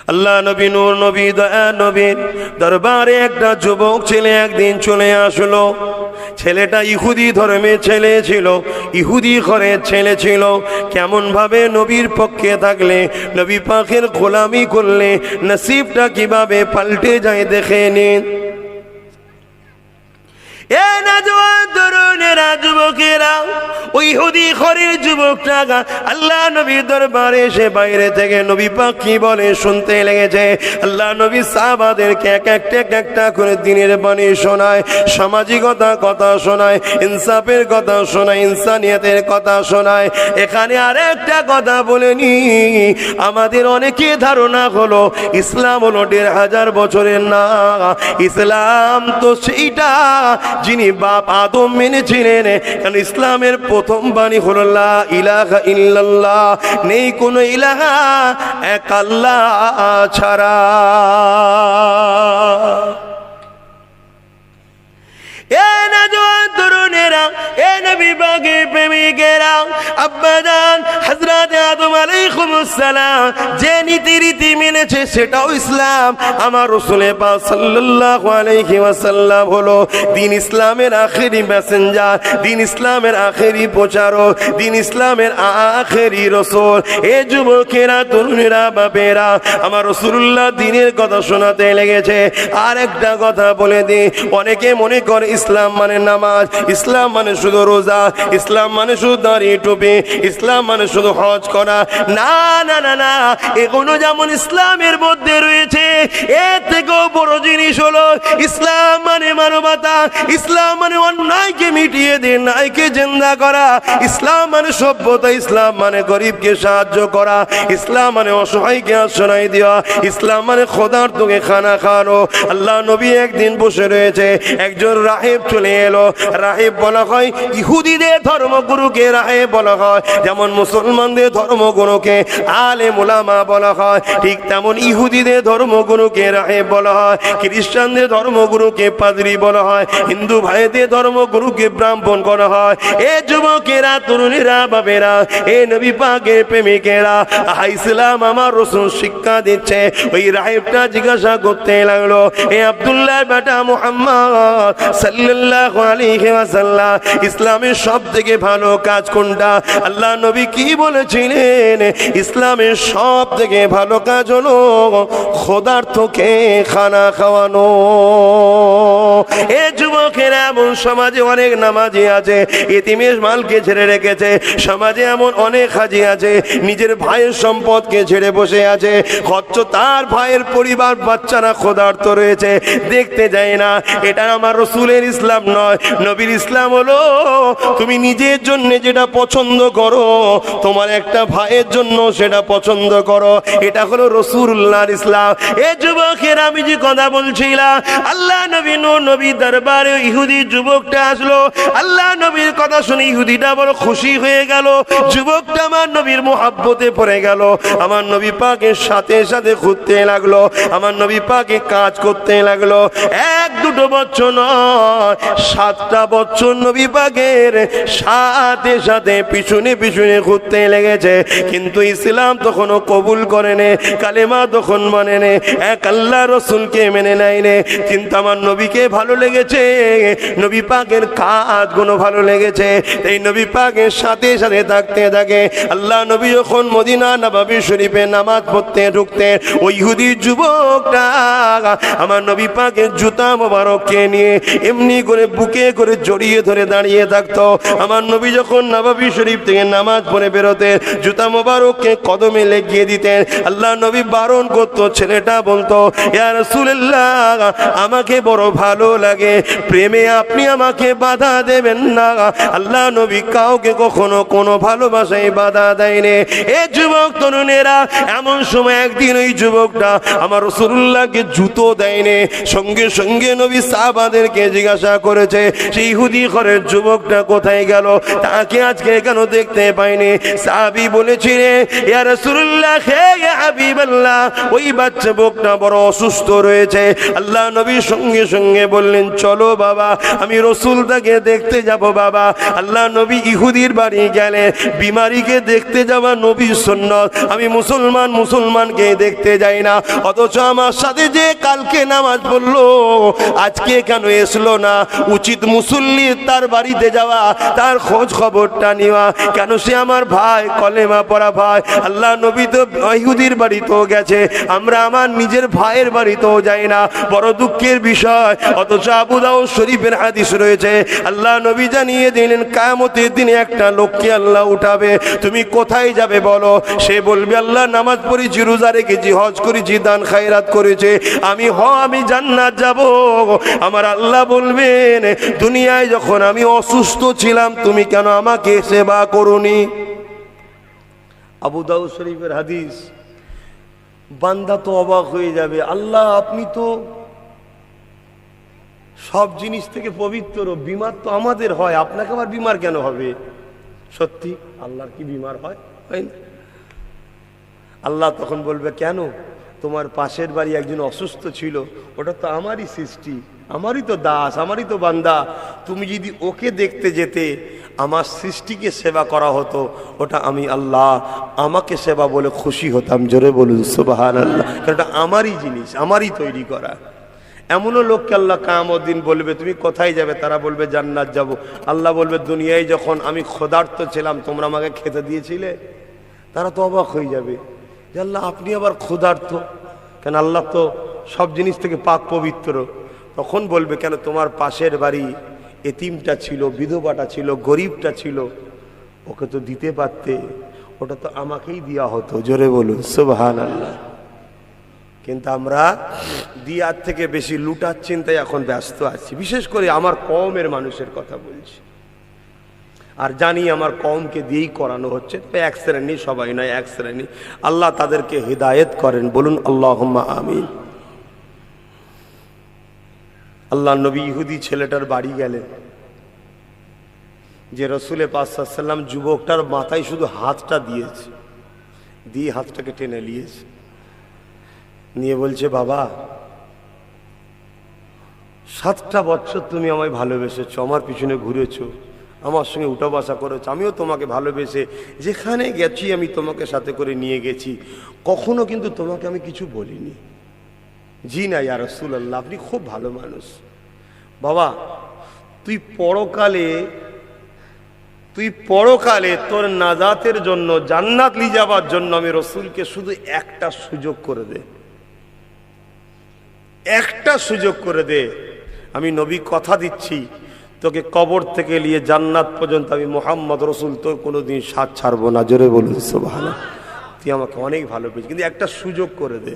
আল্লাহ নবী নূর নবী দয়া নবীর দরবারে একটা যুবক ছেলে একদিন চলে আসলো। ছেলেটা ইহুদি ধর্মের ছেলে ছিল, ইহুদি ঘরের ছেলে ছিল। কেমন ভাবে নবীর পক্ষে থাকলে, নবী পাকের গোলামি করলে নসিবটা কিভাবে পাল্টে যায় দেখে নিন। এ নওজোয়ান তরুণেরা, যুবকেরা, ওই ইহুদি ঘরের যুবকটা আল্লাহ নবীর দরবারে এসে বাইরে থেকে নবী পাক কি বলে শুনতে লেগেছে। আল্লাহ নবী সাহাবাদেরকে এক একটা করে দিনের বাণী শোনায়, সামাজিকতা কথা শোনায়, ইনসাফের কথা শোনায়, ইনসানিয়তের কথা শোনায়। এখানে আরেকটা কথা বলে নি, আমাদের অনেকে ধারণা হলো ইসলাম হলো ১৫০০ বছরের না। ইসলাম তো সেইটা যিনি বাপ আদম মেনেছিলেন, কারণ ইসলামের প্রথম বাণী হলো লা ইলাহা ইল্লাল্লাহ, নেই কোনো ইলাহা এক আল্লাহ ছাড়া। এ নওজোয়ান তরুণেরা, এ নবী পাকের প্রেমিকেরা, আব্বাজান হযরত আদম আলাইহিস সালাম যে নীতি মেনেছে সেটাও ইসলাম। আমার রাসূল পাক সাল্লাল্লাহু আলাইহি ওয়াসাল্লাম হলো দ্বীন ইসলামের আখেরি মেসেঞ্জার, দ্বীন ইসলামের আখেরি প্রচারক, দ্বীন ইসলামের আখেরি রাসূল। এ যুবকেরা, তরুণেরা, বাপেরা, আমার রাসূলুল্লাহ দ্বীনের কথা শোনাতে লেগেছে। আর একটা কথা বলে দিই, অনেকে মনে করে ইসলাম মানে নামাজ, ইসলাম মানে শুধু রোজা, ইসলাম মানে শুধু দাড়ি টুপি, ইসলাম মানে শুধু হজ করা। না না না না, এগুলো যেমন ইসলামের মধ্যে রয়েছে, এর থেকেও বড় জিনিস হলো ইসলাম মানে মানবতা, ইসলাম মানে অন্যায়কে মিটিয়ে দিয়ে ন্যায়কে জিন্দা করা, ইসলাম মানে সভ্যতা, ইসলাম মানে গরিবকে সাহায্য করা, ইসলাম মানে অসহায়কে আশ্রয় দেওয়া, ইসলাম মানে খোদার্থকে খানা খাওয়ানো। আল্লাহ নবী একদিন বসে রয়েছে, একজন রাহেব চলে এলো। রাহেব বলা হয় ইহুদিদের ধর্মগুরুকে রাহেব বলা হয়, যেমন মুসলমানদের ধর্মগুরুকে আলেম উলামা বলা হয়, ঠিক তেমন ইহুদিদের ধর্মগুরুকে রাহেব বলা হয়, খ্রিস্টানদের ধর্মগুরুকে পাদ্রী বলা হয়, হিন্দু ভাইদের ধর্মগুরুকে ব্রাহ্মণ করা হয়। এ যুবকেরা, তরুণীরা, বাবেরা, এ নবী পাকের প্রেমিকেরা, ইসলাম আমার রাসূল শিক্ষা দিচ্ছে। ওই রাহেবটা জিজ্ঞাসা করতে লাগলো, এ আব্দুল্লাহ বেটা মুহাম্মদ সাল্লাল্লাহু আলাইহি ওয়াসাল্লাম, ইসলামের সবথেকে ভালো কাজ কোনটা? আল্লাহ নবী কি বলেছিলেন? ইসলামের সবথেকে ভালো কাজ হলো খোদার্থকে খানা খাওয়ানো। এ যুবকেরা, এমন সমাজে অনেক নামাজি আছে ইতিমের মালকে ছেড়ে রেখেছে, সমাজে এমন অনেক হাজি আছে নিজের ভাইয়ের সম্পদকে ছেড়ে বসে আছে, অথচ তার ভাইয়ের পরিবার বাচ্চারা খোদার্থ রয়েছে, দেখতে যায় না। এটা আমার রাসূলের ইসলাম নয়। নবীর ইসলাম হলো তুমি নিজের জন্য যেটা পছন্দ করো, তোমার একটা ভাইয়ের জন্য সেটা পছন্দ করো। এটা হলো রাসূলুল্লাহর ইসলাম। এ যুবকের, আমি যে কথা বলছিলাম, আল্লাহ নবী নূর নবী দরবারে ইহুদি যুবকটা আসলো। আল্লাহ নবীর কথা শুনে ইহুদিটা বড় খুশি হয়ে গেল। যুবকটা আমার নবীর মোহাব্বতে পড়ে গেল, আমার নবী পাকের সাথে সাথে ঘুরতে লাগলো, আমার নবী পাকে কাজ করতে লাগলো। ১-২ বছর নয়, 7টা বছর নবী পাকের সাথে সাথে পিছনে পিছনে ঘুরতে লেগেছে। কিন্তু ইসলাম তখনও কবুল করেনি, কালেমা তখন মানে নে, এক আল্লাহ রসুলকে মেনে নেয়নি। কিন্তু আমার নবীকে ভালো লেগেছে, নবী পাকের কাজগুলো ভালো লেগেছে, এই নবী পাকের সাথে সাথে থাকতে থাকে। আল্লাহ নবী যখন মদিনা নববী শরীফে নামাজ পড়তে ঢুকতেন, ওই ইহুদি যুবকটা আমার নবী পাকের জুতা মোবারককে নিয়ে এমনি করে বুকে করে জড়িয়ে ধরে দাঁড়িয়ে থাকতো। আমার নবী যখন নববী শরীফ থেকে নামাজ পড়ে বেরোতেন, জুতা মোবারককে কদমে লেগিয়ে দিতেন। আল্লাহ নবী বারণ করতো, ছেলেটা বলতো, ইয়া রাসূলুল্লাহ, আমাকে বড় ভালো লাগে, প্রেমে আপনি আমাকে বাধা দেবেন না। আল্লাহ নবী কাউকে কখনো কোনো ভালোবাসায় বাধা দেয়নি। এ যুবক তরুণেরা, এমন সময় একদিন ওই যুবকটা আমার রাসূলুল্লাহকে জুতো দেয়নি, সঙ্গে সঙ্গে নবী সাহাবাদেরকে জিজ্ঞাসা করেছে, সেই ইহুদি ঘরের যুবকটা কোথায় গেল, তাকে আজকে কেন দেখতে পাইনি? সাহাবী বলেছিলেন, ইয়া রাসূলুল্লাহ, হে হাবিবাল্লাহ, ওই বাচ্চা যুবকটা বড় অসুস্থ রয়েছে। আল্লাহ নবী সঙ্গে সঙ্গে বললেন, চলো বাবা, আমি রসুলটাকে দেখতে যাব। বাবা, আল্লাহ নবী ইহুদির বাড়ি গেলে বিমারিকে দেখতে যাওয়া নবীর সুন্নাত। আমি মুসলমানকে দেখতে যাই না, অথচ আমার সাথে যে কালকে নামাজ পড়লো আজকে কেন এসলো না? উচিত মুসল্লি তার বাড়িতে যাওয়া, তার খোঁজ খবরটা নেওয়া। কেন সে আমার ভাই, কলেমা পড়া ভাই। আল্লাহ নবী তো ইহুদির বাড়িতেও গেছে, আমরা আমার নিজের ভাইয়ের বাড়িতেও যাই না, বড় দুঃখের বিষয়। অথচ আবু দাউদ শরীফের হাদিস রয়েছে, আল্লাহ নবী জানিয়ে দিলেন কিয়ামতের দিনে একটা লোককে আল্লাহ উঠাবে। তুমি কোথায় যাবে বলো? সে বলবে, আল্লাহ নামাজ পড়েছি, রোজা রেখেছি, হজ করেছি, দান খায়রাত করেছে, আমি জান্নাত যাব। আমার আল্লাহ বলবেন, দুনিয়ায় যখন আমি অসুস্থ ছিলাম তুমি কেন আমাকে সেবা করোনি? আবু দাউদ শরীফের হাদিস। বান্দা তো অবাক হয়ে যাবে, আল্লাহ আপনি তো সব জিনিস থেকে পবিত্র, বিমার তো আমাদের হয়, আপনাকে আবার বিমার কেন হবে? সত্যি আল্লাহর কি বিমার হয়? আল্লাহ তখন বলবে, কেন? তোমার পাশের বাড়ি একজন অসুস্থ ছিল, ওটা তো আমারই সৃষ্টি, আমারই তো দাস, আমারই তো বান্দা। তুমি যদি ওকে দেখতে যেতে, আমার সৃষ্টিকে সেবা করা হতো, ওটা আমি আল্লাহ আমাকে সেবা বলে খুশি হতাম। জোরে বলুন সুবহানাল্লাহ। কারণ এটা আমারই জিনিস, আমারই তৈরি করা। এমনও লোককে আল্লাহ কিয়ামত দিন বলবে, তুমি কোথায় যাবে? তারা বলবে, জান্নাত যাব। আল্লাহ বলবে, দুনিয়ায় যখন আমি ক্ষুধার্ত ছিলাম তোমরা আমাকে খেতে দিয়েছিলে? তারা তো অবাক হয়ে যাবে যে আল্লাহ আপনি আবার ক্ষুধার্ত কেন? আল্লাহ তো সব জিনিস থেকে পাক পবিত্র। তখন বলবে, কেন তোমার পাশের বাড়ি এতিমটা ছিল, বিধবাটা ছিল, গরিবটা ছিল, ওকে তো দিতে পারতে, ওটা তো আমাকেই দেওয়া হতো। জোরে বলুন সুবহানাল্লাহ। কিন্তু আমরা দিয়ার থেকে বেশি লুটার চিন্তায় এখন ব্যস্ত আছি। বিশেষ করে আমার কওমের মানুষের কথা বলছি, আর জানি আমার কওমকে দিয়েই করানো হচ্ছে। তবে এক শ্রেণী, সবাই নয়, এক শ্রেণী। আল্লাহ তাদেরকে হিদায়েত করেন, বলুন আল্লাহুম্মা আমিন। আল্লাহ নবী ইহুদি ছেলেটার বাড়ি গেলেন, যে রসুলে পাক সাল্লাল্লাহু আলাইহি ওয়াসাল্লাম যুবকটার মাথায় শুধু হাতটা দিয়েছে, দিয়ে হাতটাকে টেনে নিয়েছে, নিয়ে বলছে, বাবা 7টা বছর তুমি আমায় ভালোবেসেছো, আমার পিছনে ঘুরেছো, আমার সঙ্গে উঠা বসা করেছো, আমিও তোমাকে ভালোবেসে যেখানে গেছি আমি তোমাকে সাথে করে নিয়ে গেছি, কখনো কিন্তু তোমাকে আমি কিছু বলিনি। জি না ইয়া রাসূলুল্লাহ, আপনি খুব ভালো মানুষ। বাবা তুই পরকালে তোর নাজাতের জন্য, জান্নাত নিয়ে যাবার জন্য আমি রসুলকে শুধু একটা সুযোগ করে দে, একটা সুযোগ করে দে। আমি নবী কথা দিচ্ছি, তোকে কবর থেকে নিয়ে জান্নাত পর্যন্ত আমি মুহাম্মদ রসুল তোর কোনোদিন সাথ ছাড়বো না। জোরে বলুন সুবহানাল্লাহ। তুই আমাকে অনেক ভালো পেয়েছিস, কিন্তু একটা সুযোগ করে দে।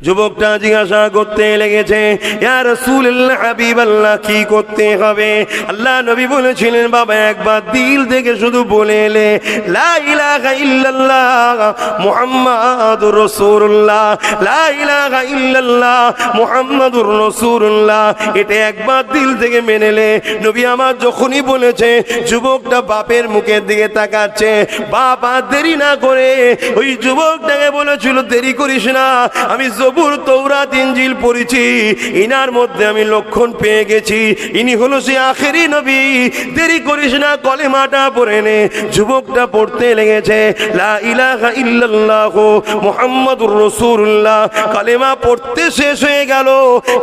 যুবকটা জিজ্ঞাসা করতে লেগেছে, ইয়া রাসূলুল্লাহ, হাবিবাল্লাহ, কি করতে হবে? আল্লাহ নবী বলেছিলেন, বাবা একবার দিল থেকে শুধু বলে এলে লা ইলাহা ইল্লাল্লাহ মুহাম্মাদুর রাসূলুল্লাহ, লা ইলাহা ইল্লাল্লাহ মুহাম্মাদুর রাসূলুল্লাহ, এটা একবার দিল থেকে মেনে নে। নবী আমার যখনই বলেছে, যুবকটা বাপের মুখের দিকে তাকাচ্ছে। বাপ আর দেরি না করে ওই যুবকটাকে বলেছিল, দেরি করিস না, আমি জবুর, তৌরাত, ইনজিল পড়েছি, ইনার মধ্যে আমি লক্ষণ পেয়ে গেছি, ইনি হলো সে আখেরি নবী, দেরি করিস না, কলেমাটা পড়ে নে। যুবকটা পড়তে লেগেছে, লা ইলাহা ইল্লাল্লাহ মুহাম্মাদুর রাসূলুল্লাহ, কালেমা পড়তে শেষ হয়ে গেল,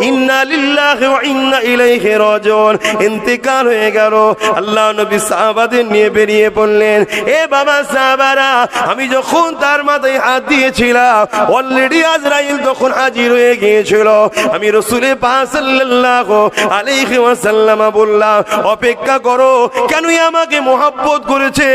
ইন্না লিল্লাহি ওয়া ইন্না ইলাইহি রাজিউন, ইন্তেকাল হয়ে গেল। আল্লাহ নবী সাহাবাদের নিয়ে বেরিয়ে পড়লেন। এ বাবা সাহাবারা, আমি যখন তার মাথায় হাত দিয়েছিলাম, অলরেডি আজরাইল তখন হাজির হয়ে গিয়েছিল। আমি রাসূলে পাক সাল্লাল্লাহু আলাইহি ওয়াসাল্লাম বললাম, অপেক্ষা করো, কেন আমাকে মহব্বত করেছে,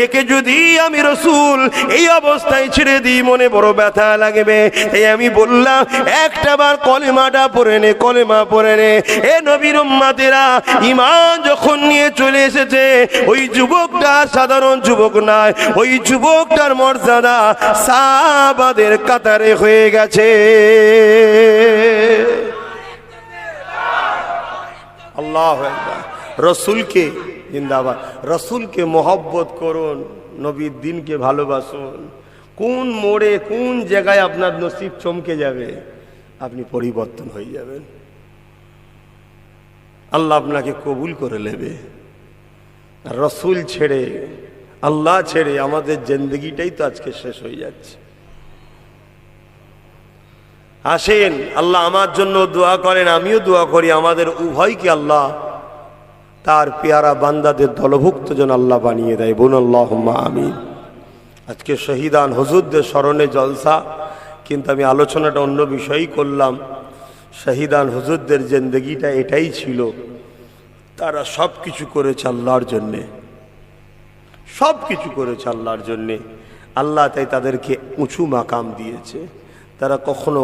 একে যদি আমি রাসূল এই অবস্থায় ছেড়ে দিই মনে বড় ব্যথা লাগবে। তাই আমি বললাম, একটা বার কলেমাটা পড়ে নে, কলেমা পড়ে নে। এ নবীর উম্মতেরা, ঈমান যখন নিয়ে চলে এসেছে, ওই যুবকটা সাধারণ যুবক নয়, ওই যুবকটার মর্যাদা সাহাবাদের কাতারে হয়ে গেছে। আল্লাহু আকবার। রসুলকে জিন্দাবাদ, রসুলকে মহব্বত করুন, নবীর দিনকে ভালোবাসুন। কোন মোড়ে কোন জায়গায় আপনার নসিব চমকে যাবে, আপনি পরিবর্তন হয়ে যাবেন। আল্লাহ আপনাকে কবুল করে নেবে। রসুল ছেড়ে, আল্লাহ ছেড়ে আমাদের জিন্দগিটাই তো আজকে শেষ হয়ে যাচ্ছে। আসেন, আল্লাহ আমার জন্য দোয়া করেন, আমিও দোয়া করি, আমাদের উভয়কে আল্লাহ তার পেয়ারা বান্দাদের দলভুক্ত যেন আল্লাহ বানিয়ে দেয়। বোন আল্লাহুম্মা আমিন। আজকে শহীদান হুজুরদের স্মরণে জলসা, কিন্তু আমি আলোচনাটা অন্য বিষয়ই করলাম। শহীদান হুজুরদের জিন্দগিটা এটাই ছিল, তারা সব কিছু করেছে আল্লাহর জন্যে, সব কিছু করেছে আল্লাহর জন্যে। আল্লাহ তাই তাদেরকে উঁচু মাকাম দিয়েছে। তারা কখনো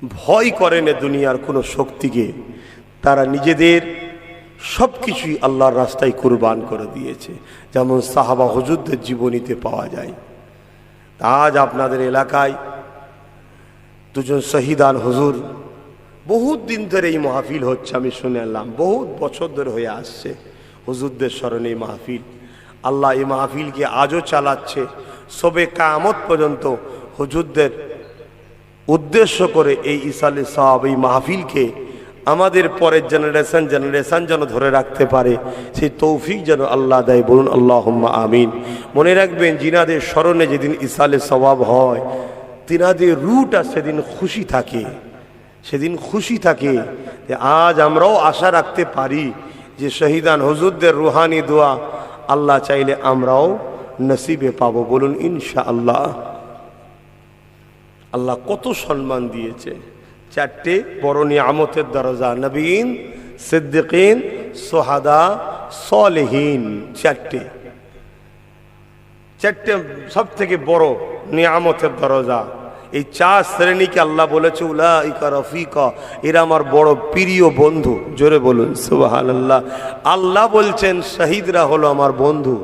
ভয় করেন দুনিয়ার কোনো শক্তিকে, তারা নিজেদের সব কিছুই আল্লাহর রাস্তায় কুরবান করে দিয়েছে, যেমন সাহাবা হুজুরদের জীবনীতে পাওয়া যায়। আজ আপনাদের এলাকায় দুজন শহীদান হুজুর, বহুত দিন ধরে এই মাহফিল হচ্ছে, আমি শুনে এলাম বহুত বছর ধরে হয়ে আসছে হুজুরদের স্মরণে এই মাহফিল। আল্লাহ এই মাহফিলকে আজও চালাচ্ছে, সবে কিয়ামত পর্যন্ত হুজুরদের উদ্দেশ্য করে এই ইসালে সাহাব এই মাহফিলকে আমাদের পরের জেনারেশন যেন ধরে রাখতে পারে, সেই তৌফিক যেন আল্লাহ দেয়। বলুন আল্লাহুম্মা আমিন। মনে রাখবেন, জিনাদের স্মরণে যেদিন ইসালে সওয়াব হয়, তিনাদের রুটা সেদিন খুশি থাকে, সেদিন খুশি থাকে। আজ আমরাও আশা রাখতে পারি যে শহীদান হুজুরদের রুহানি দোয়া আল্লাহ চাইলে আমরাও নসিবে পাবো। বলুন ইনশাআল্লাহ। আল্লাহ কত সম্মান দিয়েছে, চারটে বড় নিয়ামতের দরজা, নবীন, সিদ্দিকিন, সোহাদা, সলেহীন, চারটে সব থেকে বড় নিয়ামতের দরজা। এই চার শ্রেণীকে আল্লাহ বলেছে উলাইকা রফিকা, এরা আমার বড় প্রিয় বন্ধু। জোরে বলুন সুবহানাল্লাহ। আল্লাহ বলছেন শহীদরা হলো আমার বন্ধু,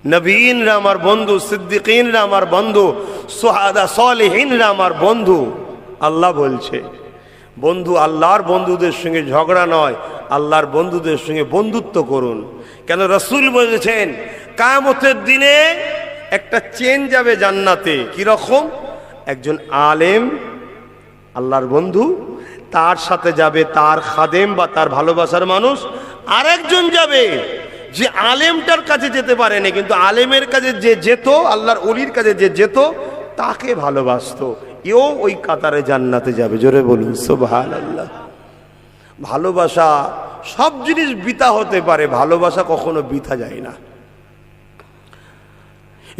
নবীনরা আমার বন্ধু, সিদ্দিকিনরা আমার বন্ধু, সোহাদা সলেহীনরা আমার বন্ধু। আল্লাহ বলছে বন্ধু, আল্লাহর বন্ধুদের সঙ্গে ঝগড়া নয়, আল্লাহর বন্ধুদের সঙ্গে বন্ধুত্ব করুন। কেন রাসূল বলেছেন কিয়ামতের দিনে একটা চেন যাবে জান্নাতে। কি রকম? একজন আলেম আল্লাহর বন্ধু, তার সাথে যাবে তার খাদেম বা তার ভালোবাসার মানুষ, আরেকজন যাবে যে আলেমটার কাছে যেতে পারেনি, কিন্তু আলেমের কাছে যে যেত, আল্লাহর ওলির কাছে যে যেত, তাকে ভালোবাসতো, এও ওই কাতারে জান্নাতে যাবে। জোরে বলুন সুবহানাল্লাহ। ভালোবাসা, সব জিনিস বৃথা হতে পারে, ভালোবাসা কখনো বৃথা যায় না।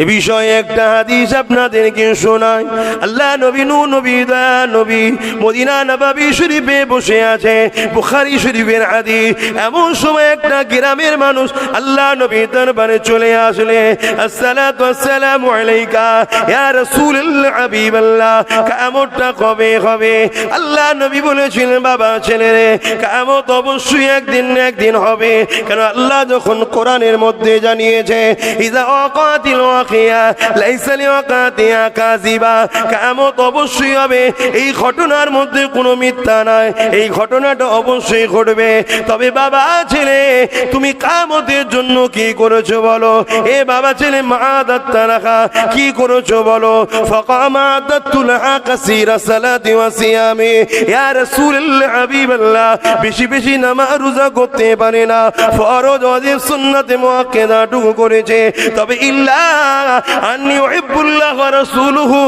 এ বিষয়ে একটা হাদিস আপনাদেরকে শোনাই। আল্লাহ নবী নূহ নবী দয়া নবী মদিনা নববী শরীফে বসে আছে, বুখারী শরীফের হাদিস। এমন সময় একটা গ্রামের মানুষ আল্লাহ নবী দরবারে চলে আসলে, আসসালাতু আসসালামু আলাইকা ইয়া রাসূলুল্লাহ হাবিবাল্লাহ, কিয়ামতটা কবে হবে? আল্লাহ নবী বলেছিলেন, বাবা ছেলেরে, কিয়ামত অবশ্যই একদিন হবে। কারণ আল্লাহ যখন কোরআনের মধ্যে জানিয়েছে ইযা ওয়াকাতিল লাইসা লিওয়াকাতিহা কাযিবা, কিয়ামত অবশ্যই হবে, এই ঘটনার মধ্যে কোনো মিথ্যা নাই, এই ঘটনাটা অবশ্যই ঘটবে। তবে বাবা ছেলে, তুমি কিয়ামতের জন্য কি করেছো বলো? এ বাবা ছেলে, মা'আদাত্তালাহা, কি করেছো বলো? ফাকামাদাতুলাহা কাসীরা সালাতি ওয়া সিয়ামি, ইয়া রাসূলুল্লাহ হাবিবাল্লাহ, বেশি বেশি নামাজ রোজা করতে পারে না, ফরজ ওয়াজিব সুন্নাতে মুআক্কাদাটুকু করেছে। তবে ইল্লা আন্নী উহিব্বুল্লাহ ওয়া রাসূলুহু,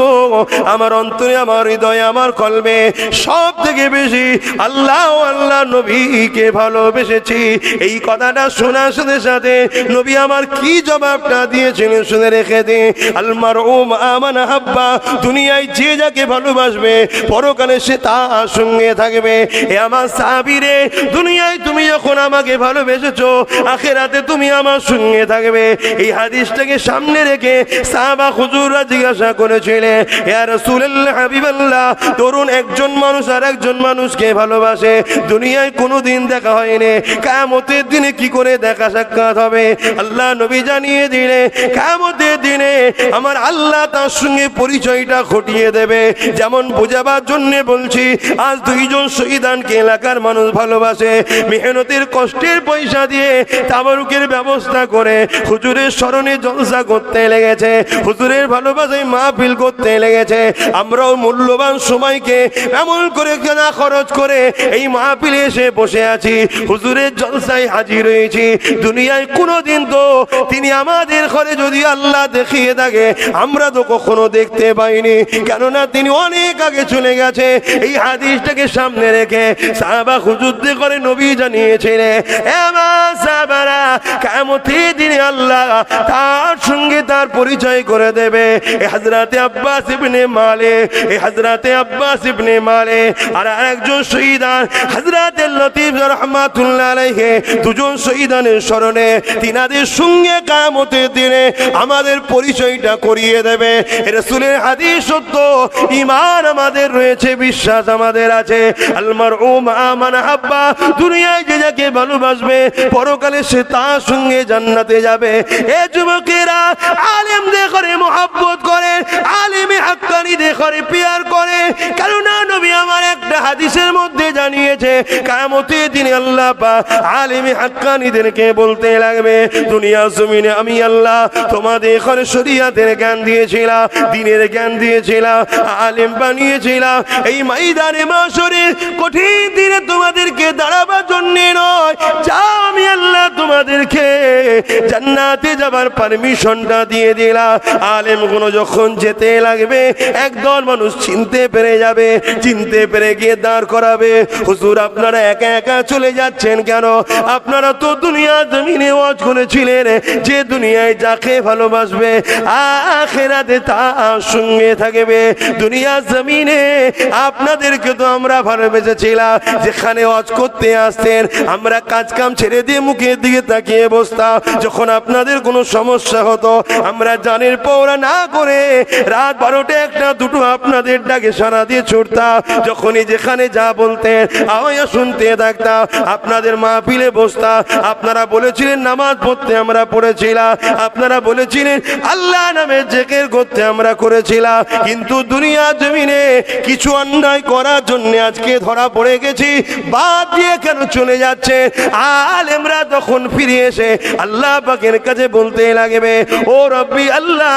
আমার অন্তরে, আমার হৃদয়ে, আমার কলবে সব থেকে বেশি আল্লাহ ও আল্লাহ নবীকে ভালোবেসেছি। এই কথাটা শোনার সাথে সাথে নবী আমার কি জবাবটা দিয়েছিলেন শুনে রেখে দে। আল মারউ মা মান হাব্বা, দুনিয়ায় যে যাকে ভালোবাসবে পরকালে সে তার সঙ্গে থাকবে। এ আমার সাহাবীরে, দুনিয়ায় তুমি যখন আমাকে ভালোবেসেছো, আখিরাতে তুমি আমার সঙ্গে থাকবে। এই হাদিসটাকে সামনে রেখে সাহাবা হুজুররা জিজ্ঞাসা করেছিলেন, ইয়া রাসূলুল্লাহ হাবিবাল্লাহ, তরুণ একজন মানুষ আর একজন মানুষকে ভালোবাসে, দুনিয়ায় কোনোদিন দেখা হয়নি, কিয়ামতের দিনে কি করে দেখা সাক্ষাৎ হবে? আল্লাহ নবী জানিয়ে দিলে, কিয়ামতের দিনে আমার আল্লাহ তার সঙ্গে পরিচয়টা ঘটিয়ে দেবে। যেমন বোঝাবার জন্য বলছি, আজ দুইজন শহীদানকে এলাকার মানুষ ভালোবাসে, মেহনতের কষ্টের পয়সা দিয়ে তাবারুকের ব্যবস্থা করে হুজুরের স্মরণে জলসা করতে লেগেছে, হুজুরের ভালোবাসায় মাহফিল করতে লেগেছে। আমরাও মূল্যবান সময়কে এমন করে কেনা খরচ করে এই মাহফিলে এসে বসে আছি, হুজুরের জলসায় হাজির হয়েছি। দুনিয়ায় কোনোদিন তো তিনি আমাদের ঘরে যদি আল্লাহ দেখিয়ে থাকে আমরা তো কখনো দেখতে পাইনি, কেননা তিনি অনেক আগে চলে গেছে। এই হাদিসটাকে সামনে রেখে সাহাবা হুজুরদের করে নবী জানিয়েছিলেন, সাহাবারা কিয়ামতের দিনে আল্লাহ তার সঙ্গে তার পরিচয় করে দেবে। হযরতে আব্বাস ইবনে মালিক, হযরতে আব্বাস ইবনে মালিক আর আরেকজন শহীদান হযরতে লতিফ রাহমাতুল্লাহ আলাইহি, দুজন শহীদানের স্মরণে তিনাদের সঙ্গে কিয়ামতের দিনে আমাদের পরিচয়টা করিয়ে দেবে। রাসূলের হাদিস সত্য, ঈমান আমাদের রয়েছে, বিশ্বাস আমাদের আছে। আল মারউ মা মান হাব্বা, দুনিয়ায় যে যাকে ভালোবাসবে পরকালে সে তার সঙ্গে জান্নাতে যাবে। এ যুবকেরা, আলেমদের করে মহব্বত করে, আলেমে হাক্কানীদের করে পিয়ার করে, কেননা নবী আমার একটা হাদিসের মধ্যে জানিয়েছে কিয়ামতের দিনে আল্লাহ পাক আলেমে হাক্কানীদেরকে বলতে লাগবে, দুনিয়া জমিনে আমি আল্লাহ তোমাদের ঘরে শরীয়তের জ্ঞান দিয়েছিলাম, দ্বীনের জ্ঞান দিয়েছিলাম, আলেম বানিয়েছিলাম। এই ময়দানে মাশরে কঠিন দিনে তোমাদেরকে দাঁড়াবার জন্য নয়, যাও আমি আল্লাহ তোমাদেরকে জান্নাতে যাবার পারমিশনটা দিয়ে দিলাম। আলেমগুলো যখন যেতে লাগবে একদল মানুষ চিনতে পেরে যাবে, চিনতে পেরে গিয়ে দাঁড় করাবে, হুজুর আপনারা একা একা চলে যাচ্ছেন কেন? আপনারা তো দুনিয়া জমিনে ওয়াজ করেছিলেন যে দুনিয়ায় যাকে ভালোবাসবে আখিরাতে তার সঙ্গে থাকবে। দুনিয়া জমিনে আপনাদেরকে তো আমরা ভালোবেসেছিলাম, যেখানে ওয়াজ করতে আসতেন আমরা কাজ কাম ছেড়ে দিয়ে মুখের দিকে তাকিয়ে বসতাম। যখন আপনাদের কোনো সমস্যা হতো আমরা জানের পৌরা না করে রাত 12টা 1টা 2টো আপনাদের ডাকে সাড়া দিয়ে ছুটতাম। যখনই যেখানে যা বলতেন আওয়াজ শুনতে থাকতাম, আপনাদের মাহফিলে বসতাম। আপনারা বলেছিলেন নামাজ পড়তে, আমরা পড়েছিলাম। আপনারা বলেছিলেন আল্লাহ নামে জিকির করতে, আমরা করেছিলাম। কিন্তু দুনিয়া জমিনে কিছু অন্যায় করার জন্য আজকে ধরা পড়ে গেছি, বাদ দিয়ে কেন চলে যাচ্ছে? আলেমরা তখন ফিরে এসে আল্লাহ পাকের কাছে বলতে লাগবে, ও রব্বি আল্লাহ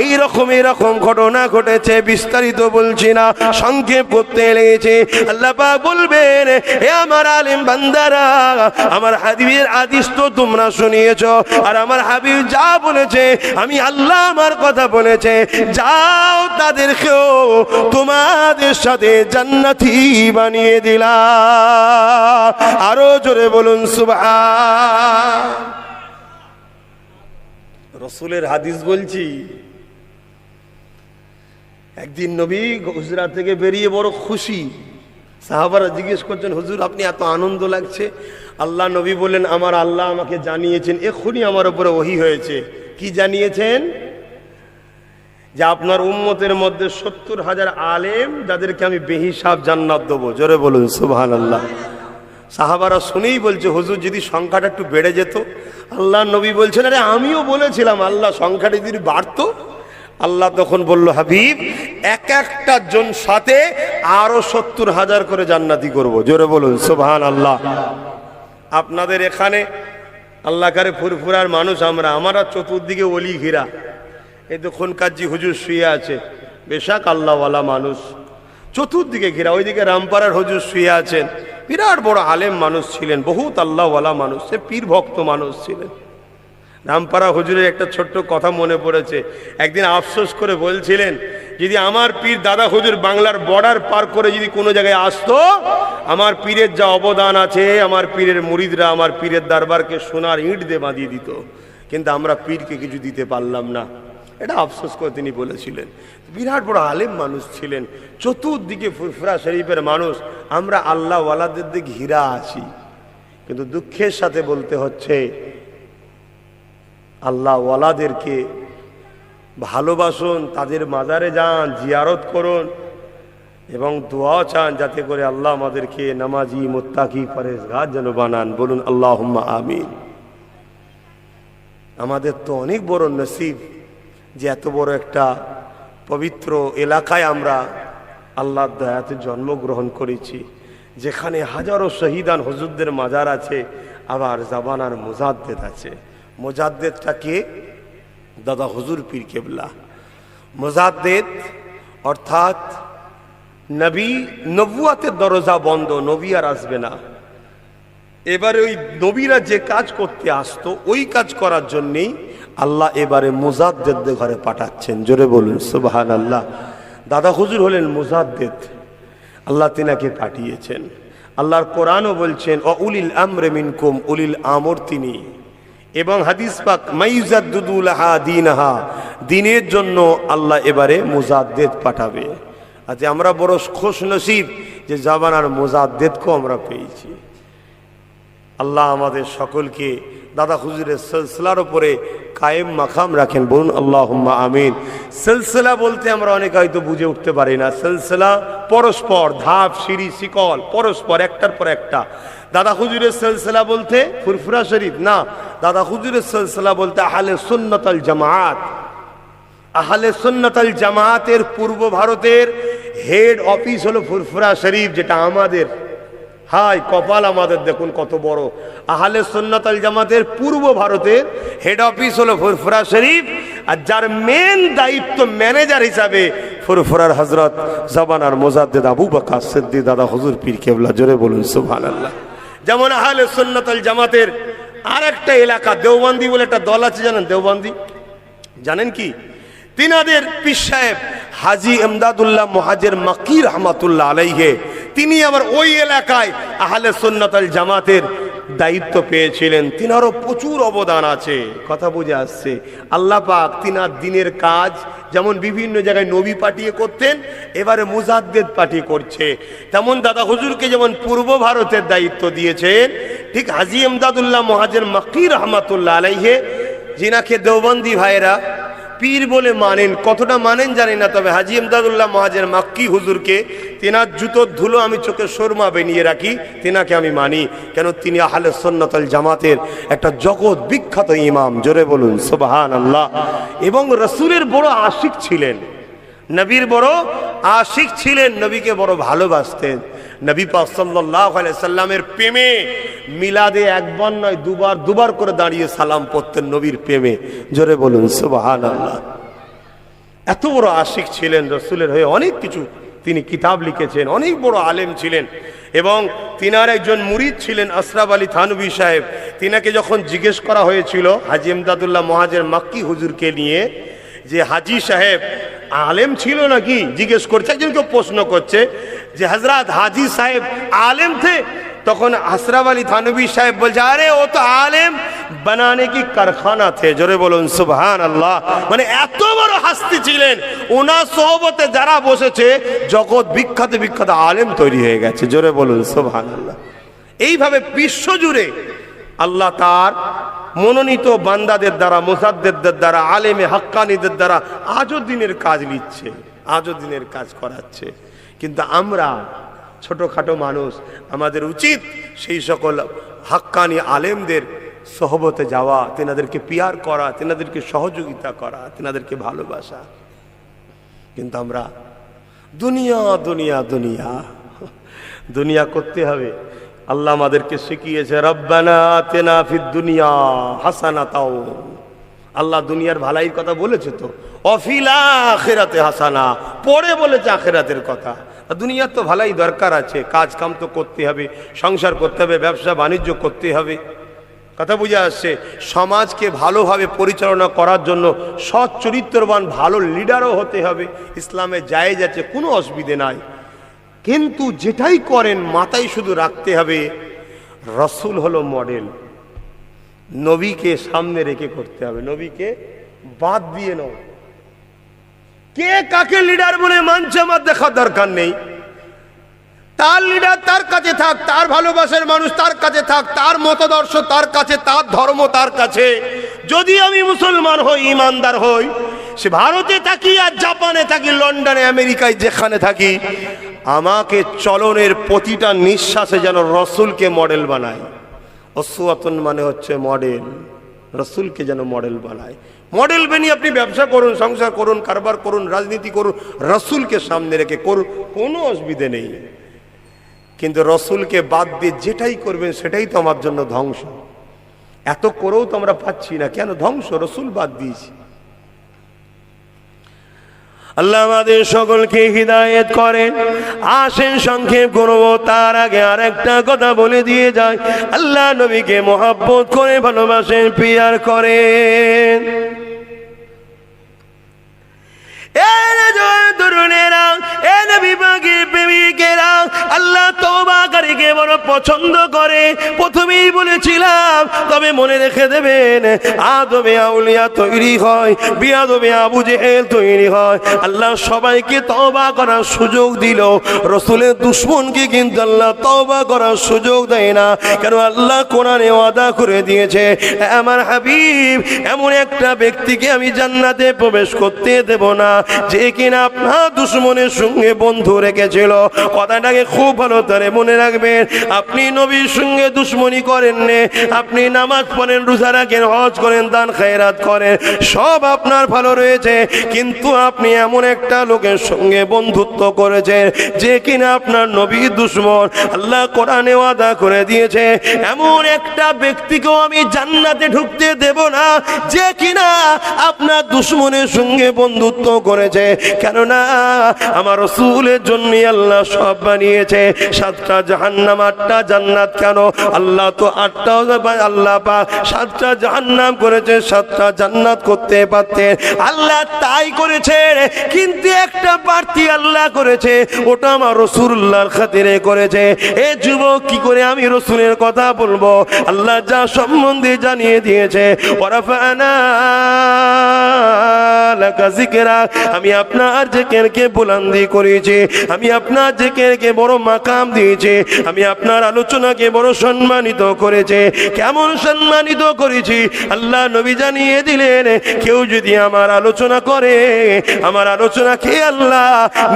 এরকম ঘটনা ঘটেছে, বিস্তারিত বলছি না, সংক্ষেপ করতে লেগেছে। আল্লাহ পাক বলবেন, হে আমার আলেম বান্দারা, আমার হাবিবের আদেশ তো তোমরা শুনিয়েছো, আর আমার হাবিব যা বলেছে আমি আল্লাহ আমার কথা বলেছে, যাও তাদেরকেও তোমাদের সাথে জান্নাতি বানিয়ে দিলাম। আরো জোরে বলুন সুবহান। রাসূলের হাদিস বলছি। একদিন নবী হুজরা থেকে বেরিয়ে বড় খুশি, সাহাবারা জিজ্ঞেস করছেন, হুজুর আপনি এত আনন্দ লাগছে? আল্লাহ নবী বললেন, আমার আল্লাহ আমাকে জানিয়েছেন, এক্ষুনি আমার উপরে ওহী হয়েছে। কি জানিয়েছেন? যে আপনার উম্মতের মধ্যে 70,000 আলেম যাদেরকে আমি বেহিসাব জান্নাত দেবো। জোরে বলুন সুবহানাল্লাহ। সাহাবারা শুনেই বলছে, হুজুর যদি সংখ্যাটা একটু বেড়ে যেত। আল্লাহ নবী বলছেন, আরে আমিও বলেছিলাম আল্লাহ সংখ্যাটা যদি বাড়তো। আল্লাহ তখন বলল, হাবিব এক একটা জন সাথে আরো 70,000 করে জান্নাতি করব। জোরে বলুন সুবহানাল্লাহ। আপনাদের এখানে আল্লাহ কারে ফুরফুরার মানুষ আমরা চতুর্দিকে ওলি ঘিরা। এই তো খনকাজি হুজুর শুয়ে আছে, বেশাক আল্লাহওয়ালা মানুষ, চতুর্দিকে ঘিরা। ওইদিকে রামপাড়ার হুজুর শুয়ে আছেন, বিরাট বড় আলেম মানুষ ছিলেন, বহুত আল্লাহওয়ালা মানুষ, সে পীর ভক্ত মানুষ ছিলেন। রামপাড়া হুজুরের একটা ছোট্ট কথা মনে পড়েছে। একদিন আফসোস করে বলছিলেন, যদি আমার পীর দাদা হুজুর বাংলার বর্ডার পার করে যদি কোনো জায়গায় আসতো, আমার পীরের যা অবদান আছে, আমার পীরের মুরিদরা আমার পীরের দরবারকে সোনার ইট দিয়ে বাঁধিয়ে দিত, কিন্তু আমরা পীরকে কিছু দিতে পারলাম না। এটা আফসোস করে তিনি বলেছিলেন। বিরাট বড় আলেম মানুষ ছিলেন, চতুর্দিকে ফুরফুরা শরীফের মানুষ। আমরা আল্লাহ ওয়ালাদের দিকে ঘিরা আছি, কিন্তু দুঃখের সাথে বলতে হচ্ছে আল্লাহ ওয়ালাদেরকে ভালোবাসুন, তাদের মাজারে যান, জিয়ারত করুন এবং দোয়া চান যাতে করে আল্লাহ আমাদেরকে নামাজি মুত্তাকি পরেজগার যেন বানান। বলুন আল্লাহুম্মা আমিন। আমাদের তো অনেক বড় নসিব যে এত বড় একটা পবিত্র এলাকায় আমরা আল্লাহর দয়াতে জন্মগ্রহণ করেছি, যেখানে হাজারো শহীদান হুজুরদের মাজার আছে, আবার জাবানার মুজাদ্দেদ আছে। মুজাদ্দেদটা কে? দাদা হুজুর পীর কেবলা। মুজাদ্দেদ অর্থাৎ নবী, নবুয়াতের দরজা বন্ধ, নবী আর আসবে না। এবারে ওই নবীরা যে কাজ করতে আসতো ওই কাজ করার জন্যেই আল্লাহ এবারে মুজাদ্দেদদের ঘরে পাঠাচ্ছেন। জোরে বলুন সুবহানাল্লাহ। দাদা হুজুর হলেন মুজাদ্দেদ, আল্লাহ তিনাকে পাঠিয়েছেন। আল্লাহর কোরআনও বলছেন ও উলিল আমরে মিনকুম, উলিল আমর তিনি। এবং হাদিস পাক মাইজাদ্দুদু লাহা দীনহা, দ্বীনের জন্য আল্লাহ এবারে মুজাদ্দেদ পাঠাবে। আচ্ছা, আমরা বড় খুশ নসিব যে জামানার মুজাদ্দেদকেও আমরা পেয়েছি। আল্লাহ আমাদের সকলকে দাদা হুজুরের সিলসিলার উপরে কায়েম মাকাম রাখেন, বলুন আল্লাহুম্মা আমিন। সিলসিলা বলতে আমরা অনেকে হয়তো বুঝে উঠতে পারি না। সিলসিলা পরস্পর, ধাপ সিঁড়ি শিকল পরস্পর একটার পর একটা। দাদা হুজুরের সিলসিলা বলতে ফুরফুরা শরীফ না, দাদা হুজুরের সিলসিলা বলতে আহলে সুন্নাত আল জামাত। আহলে সুন্নাত আল জামাতের পূর্ব ভারতের হেড অফিস হলো ফুরফুরা শরীফ, যেটা আমাদের, হাই কপাল আমাদের, দেখুন কত বড়। আহলে সুন্নাত আল জামাতের পূর্ব ভারতের হেড অফিস হলো ফুরফুরা শরীফ, আর যার মেন দায়িত্ব ম্যানেজার হিসাবে ফুরফুরার হযরত জামানার মুজাদ্দেদ আবু বকর সিদ্দিক দাদা হুজুর পীর কেবলা। জোরে বলুন সুবহানাল্লাহ। যেমন আহলে সুন্নাত আল জামাতের আরেকটা এলাকা দেওবন্দি বলে একটা দল আছে, জানেন দেওবন্দি? জানেন কি? তিনাদের পীর সাহেব হাজী ইমদাদুল্লাহ মুহাজির মাক্কি রহমাতুল্লাহ আলাইহি, তিনি আবার ওই এলাকায় আহলে সুন্নাত আল জামাতের দায়িত্ব পেয়েছিলেন। তিনারও প্রচুর অবদান আছে, কথা বুঝে আসছে। আল্লাহ পাক তিনার দিনের কাজ যেমন বিভিন্ন জায়গায় নবী পাঠিয়ে করতেন, এবারে মুজাদ্দেদ পাঠিয়ে করছে। তেমন দাদা হুজুরকে যেমন পূর্ব ভারতের দায়িত্ব দিয়েছেন, ঠিক হাজী ইমদাদুল্লাহ মুহাজির মাক্কি রহমাতুল্লাহ আলাইহি, যিনাকে দেওবন্দি ভাইরা পীর বলে মানেন, কতটা মানেন জানি না, তবে হাজী ইমদাদুল্লাহ মুহাজির মাক্কি হুজুরকে, তেনার জুতোর ধুলো আমি চোখে সুরমা বানিয়ে রাখি, তেনাকে আমি মানি। কেন? তিনি আহলে সুন্নাত আল জামাতের একটা জগৎ বিখ্যাত ইমাম। জোরে বলুন সুবহানাল্লাহ। এবং রাসূলের বড় আশিক ছিলেন, নবীর বড় আশিক ছিলেন, নবীকে বড় ভালোবাসতেন। নবী পাক সাল্লাল্লাহু আলাইহি সাল্লামের প্রেমে মিলাদে একবার নয় দুবার করে দাঁড়িয়ে সালাম পড়তেন নবীর প্রেমে। জোরে বলুন সুবহানাল্লাহ। এত বড় আশিক ছিলেন রাসূলের হয়ে, অনেক কিছু তিনি কিতাব লিখেছেন, অনেক বড় আলেম ছিলেন। এবং তিনার একজন মুরিদ ছিলেন আশরাফ আলী থানভী সাহেব। তিনাকে যখন জিজ্ঞেস করা হয়েছিল হাজী ইমদাদুল্লাহ মুহাজির মাক্কি হুজুরকে নিয়ে, যে হাজী সাহেব আলেম ছিল নাকি, জিজ্ঞেস করছে, একজনকে প্রশ্ন করছে যে হযরত হাজী সাহেব আলেম থে? তখন আশরাফ আলী থানভী সাহেব বলছে, আরে ও তো আলেম বানানে কি কারখানা থে। জোরে বলুন সুবহানাল্লাহ। মানে এত বড় হাস্তি ছিলেন, ওনার সোহবতে যারা বসেছে জগৎ বিখ্যাত বিখ্যাত আলেম তৈরি হয়ে গেছে। জোরে বলুন সুবহানাল্লাহ। এইভাবে বিশ্বজুড়ে আল্লাহ তার মনোনীত বান্দাদের দ্বারা, মুজাদ্দেদদের দ্বারা, আলেমে হাক্কানীদের দ্বারা আজও দিনের কাজ নিচ্ছে, আজও দিনের কাজ করাচ্ছে। কিন্তু আমরা ছোটখাটো মানুষ, আমাদের উচিত সেই সকল হাক্কানি আলেমদের সোহবতে যাওয়া, তেনাদেরকে পিয়ার করা, তেনাদেরকে সহযোগিতা করা, তেনাদেরকে ভালোবাসা। কিন্তু আমরা দুনিয়া দুনিয়া দুনিয়া দুনিয়া করতে হবে। আল্লাহ আমাদেরকে শিখিয়েছে রব্বানা আতিনা ফিদ দুনিয়া হাসানাতাও। আল্লাহ দুনিয়ার ভালাইয়ের কথা বলেছে তো, অফিল আখিরাতে হাসানা, পরে বলেছে আখিরাতের কথা। দুনিয়ার তো ভালাই দরকার আছে, কাজ কাম তো করতে হবে, সংসার করতে হবে, ব্যবসা বাণিজ্য করতে হবে, কথা বুঝে আসছে। সমাজকে ভালোভাবে পরিচালনা করার জন্য সৎ চরিত্রবান ভালো লিডারও হতে হবে। ইসলামে জায়েজ আছে, কোনো অসুবিধে নাই। কিন্তু যেটাই করেন মাথায় শুধু রাখতে হবে রাসূল হলো মডেল, নবীকে সামনে রেখে করতে হবে, নবীকে বাদ দিয়ে নয়। কে কাকে লিডার বলে মানছে আমার দেখার দরকার নেই। তার লিডার তার কাছে থাক, তার ভালোবাসার মানুষ তার কাছে থাক, তার মতদর্শ তার কাছে, তার ধর্ম তার কাছে। যদি আমি মুসলমান হই, ইমানদার হই, সে ভারতে থাকি আর জাপানে থাকি, লন্ডনে আমেরিকায় যেখানে থাকি, আমাকে চলনের প্রতিটা নিঃশ্বাসে যেন রসুলকে মডেল বানায়। উসওয়াতুন মানে হচ্ছে মডেল, রসুলকে যেন মডেল বানায়। মডেল বানিয়ে আপনি ব্যবসা করুন, সংসার করুন, কারবার করুন, রাজনীতি করুন, রসুলকে সামনে রেখে করুন, কোনো অসুবিধে নেই। কিন্তু রসুলকে বাদ দিয়ে যেটাই করবেন সেটাই তো আমার জন্য ধ্বংস। এত করেও তো আমরা পাচ্ছি না, কেন? ধ্বংস, রসুল বাদ দিয়েছি। আল্লাহ আমাদের সকলকে হিদায়েত করেন। আসেন সংক্ষেপ করব, তার আগে আরেকটা কথা বলে দিয়ে যায়। আল্লাহ নবীকে মহব্বত করে ভালোবাসেন, পিয়ার করেন। আল্লাহ তওবাকারীকে বড় পছন্দ করে। প্রথমেই বলেছিলাম, তবে মনে রেখে দেবেন, আদমে আউলিয়া তৈরি হয়, বিয়াদমে আবু জেহেল তৈরি হয়। আল্লাহ সবাইকে তওবা করার সুযোগ দিল, রসুলের দুশমনকে কিন্তু আল্লাহ তওবা করার সুযোগ দেয় না। কেন? আল্লাহ কোরআনে ওয়াদা করে দিয়েছে, আমার হাবিব এমন একটা ব্যক্তিকে আমি জান্নাতে প্রবেশ করতে দেব না যে কিনা আপনার দুশমনের সঙ্গে বন্ধু রেখেছিল। কথাটাকে খুব ভালো করে মনে রাখবেন। আপনি নবীর সঙ্গে দুশমনি করেন নে, আপনি নামাজ পড়েন, রোজা রাখেন, হজ করেন, দান খায়রাত করেন, সব আপনার ভালো রয়েছে, কিন্তু আপনি এমন একটা লোকের সঙ্গে বন্ধুত্ব করেছেন যে কিনা আপনার নবীর দুশমন। আল্লাহ কোরআনে ওয়াদা করে দিয়েছে, এমন একটা ব্যক্তিকেও আমি জান্নাতে ঢুকতে দেব না যে কিনা আপনার দুশমনের সঙ্গে বন্ধুত্ব করেছে। কেননা আমার রাসূলের জন্য আল্লাহ সব বানিয়েছে। 7টা জাহান্নাম, 8টা জান্নাত। কেন? আল্লাহ তো 8টা, আল্লাহ পাক 7টা জাহান্নাম করেছে, 7টা জান্নাত করতে পারতেন। আল্লাহ তাই করেছে, কিন্তু একটা বাড়তি আল্লাহ করেছে, ওটা আমার রাসূলুল্লাহর খাতিরে করেছে। এ যুবক, কি করে আমি রাসূলের কথা বলবো? আল্লাহ যা সম্বন্ধে জানিয়ে দিয়েছে, ওয়ারাফানা লাকা যিকরা, আমি আপনার জিকিরকে বুলন্দি করেছি, আমি আপনার জিকিরকে বড় মাকাম দিয়েছি, আমি আপনার আলোচনাকে বড় সম্মানিত করেছে। কেমন সম্মানিত করেছি? আল্লাহ নবী জানিয়ে দিলেন, কেউ যদি আমার আলোচনা করে, আমার আলোচনাকে আল্লাহ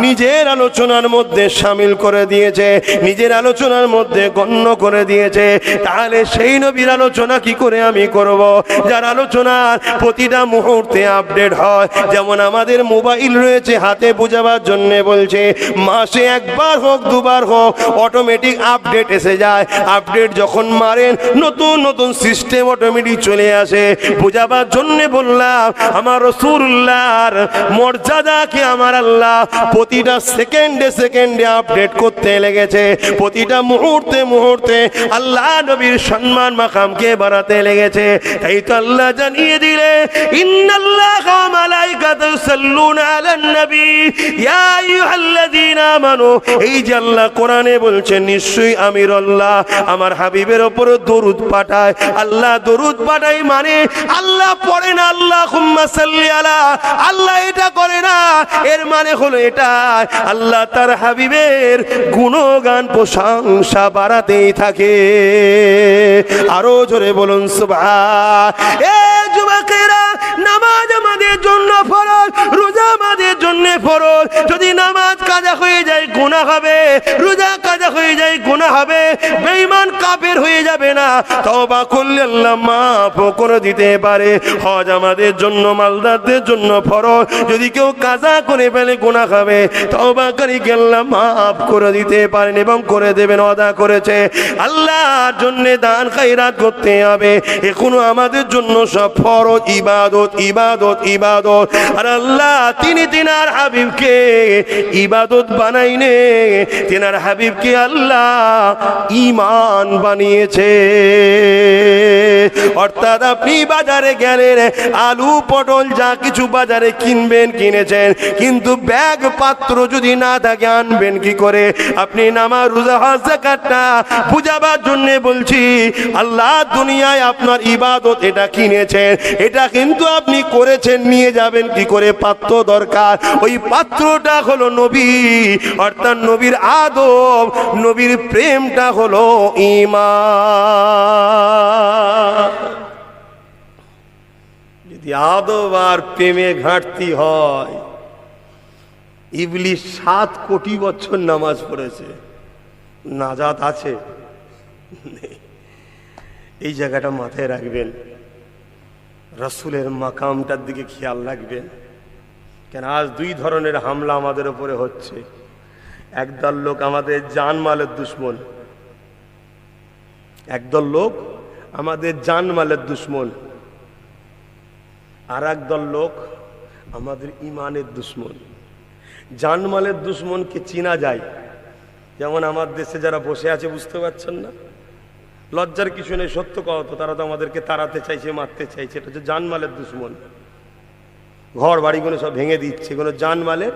নিজের আলোচনার মধ্যে শামিল করে দিয়েছে, নিজের আলোচনার মধ্যে গণ্য করে দিয়েছে, তাহলে সেই নবীর আলোচনা কি করে আমি করব? যার আলোচনার প্রতিটা মুহূর্তে আপডেট হয়। যেমন আমাদের মোবাইল রয়েছে হাতে, বোঝাবার জন্য বলছে, মাসে একবার হোক দুবার হোক অটোমেটিক আপডেট এসে যায়। আপডেট যখন মারেন, নতুন নতুন সিস্টেম অটোমেটিক চলে আসে। বোঝাবার জন্য বললাম, আমার রাসূলুল্লাহর মর্যাদাকে আমার আল্লাহ প্রতিটা সেকেন্ডে সেকেন্ডে আপডেট করতে লেগেছে, প্রতিটা মুহূর্তে মুহূর্তে আল্লাহ নবীর সম্মান মাকামকে বাড়াতে লেগেছে। তাই তো আল্লাহ জানিয়ে দিলে, ইন্নাল্লাহা ওয়া মালাইকাতাহু ইউসাল্লুনা আলান নবী ইয়া আইয়ুহাল্লাযীনা আমানু। এই যে আল্লাহ কোরআনে বলছেন, নিশ্চয়ই আমির আল্লাহ আমার হাবিবের উপর দরুদ পাঠায়। আল্লাহ দরুদ পাঠায় মানে আল্লাহ পড়ে না আল্লাহুম্মা সাল্লি আলা, আল্লাহ এটা করে না। এর মানে হলো এটা, আল্লাহ তার হাবিবের গুণগান প্রশংসা বাড়াতেই থাকে। আরো জোরে বলুন সুবহান। এ যুবকেরা, নামাজ আমাদের জন্য ফরজ, রোজা আমাদের জন্য ফরজ। যদি নামাজ কাজা হয়ে যায় গুনাহ হবে, রোজা কাজা হয়ে যায় গুনাহ হবে, বেঈমান কাফের হয়ে যাবে না, তওবা করলে আল্লাহ মাফ করে দিতে পারে। হজ আমাদের জন্য, মালদারদের জন্য ফরজ। যদি কেউ কাজা করে ফেলে গুনাহ হবে, তওবাকারীকে আল্লাহ মাফ করে দিতে পারেন এবং করে দেবেন, ওয়াদা করেছে। আল্লাহর জন্য দান খায়রাত করতে হবে, এখনো আমাদের জন্য সব ফরজ, ইবাদত ইবাদত ইবাদত। আর আল্লাহ তিনি তিনার হাবিবকে ইবাদত বানাইনে, তিনার হাবিবকে আল্লাহ ঈমান বানিয়েছে। অর্থাৎ আপনি বাজারে গেলেন, আলু পটল যা কিছু বাজারে কিনবেন কিনেছেন, কিন্তু ব্যাগ পাত্র যদি না থাকে আনবেন কি করে? আপনি নামাজ রোজা হজ যাকাতটা বুঝাবার জন্য বলছি। আল্লাহ দুনিয়ায় আপনার ইবাদত এটা কিনেছেন, এটা কিন্তু আপনি করেছেন, নিয়ে যাবেন কি করে? পাত্র দরকার। ওই পাত্রটা হলো নবী, অর্থাৎ নবীর আদব, নবীর প্রেমটা হলো ঈমান। যদি আদব আর প্রেমে ঘাটতি হয়, ইবলিস 7 কোটি বছর নামাজ পড়েছে, নাজাত আছে? এই জায়গাটা মাথায় রাখবেন, রাসূলের মাকামটার দিকে খেয়াল রাখবেন। কেন আজ 2 ধরনের হামলা আমাদের উপরে হচ্ছে। একদল লোক আমাদের জানমালের দুশমন, একদল লোক আমাদের জানমালের দুশমন, আর একদল লোক আমাদের ইমানের দুশমন। জানমালের দুশ্মনকে চিনা যায়। যেমন আমার দেশে যারা বসে আছে, বুঝতে পারছেন না, লজ্জার কিছু নেই, সত্য কথা, তারা তো আমাদেরকে তাড়াতে চাইছে, মারতে চাইছে। এটা হচ্ছে জানমালের দুশ্মন। ঘর বাড়িগুলো সব ভেঙে দিচ্ছে, কোনো জানমালের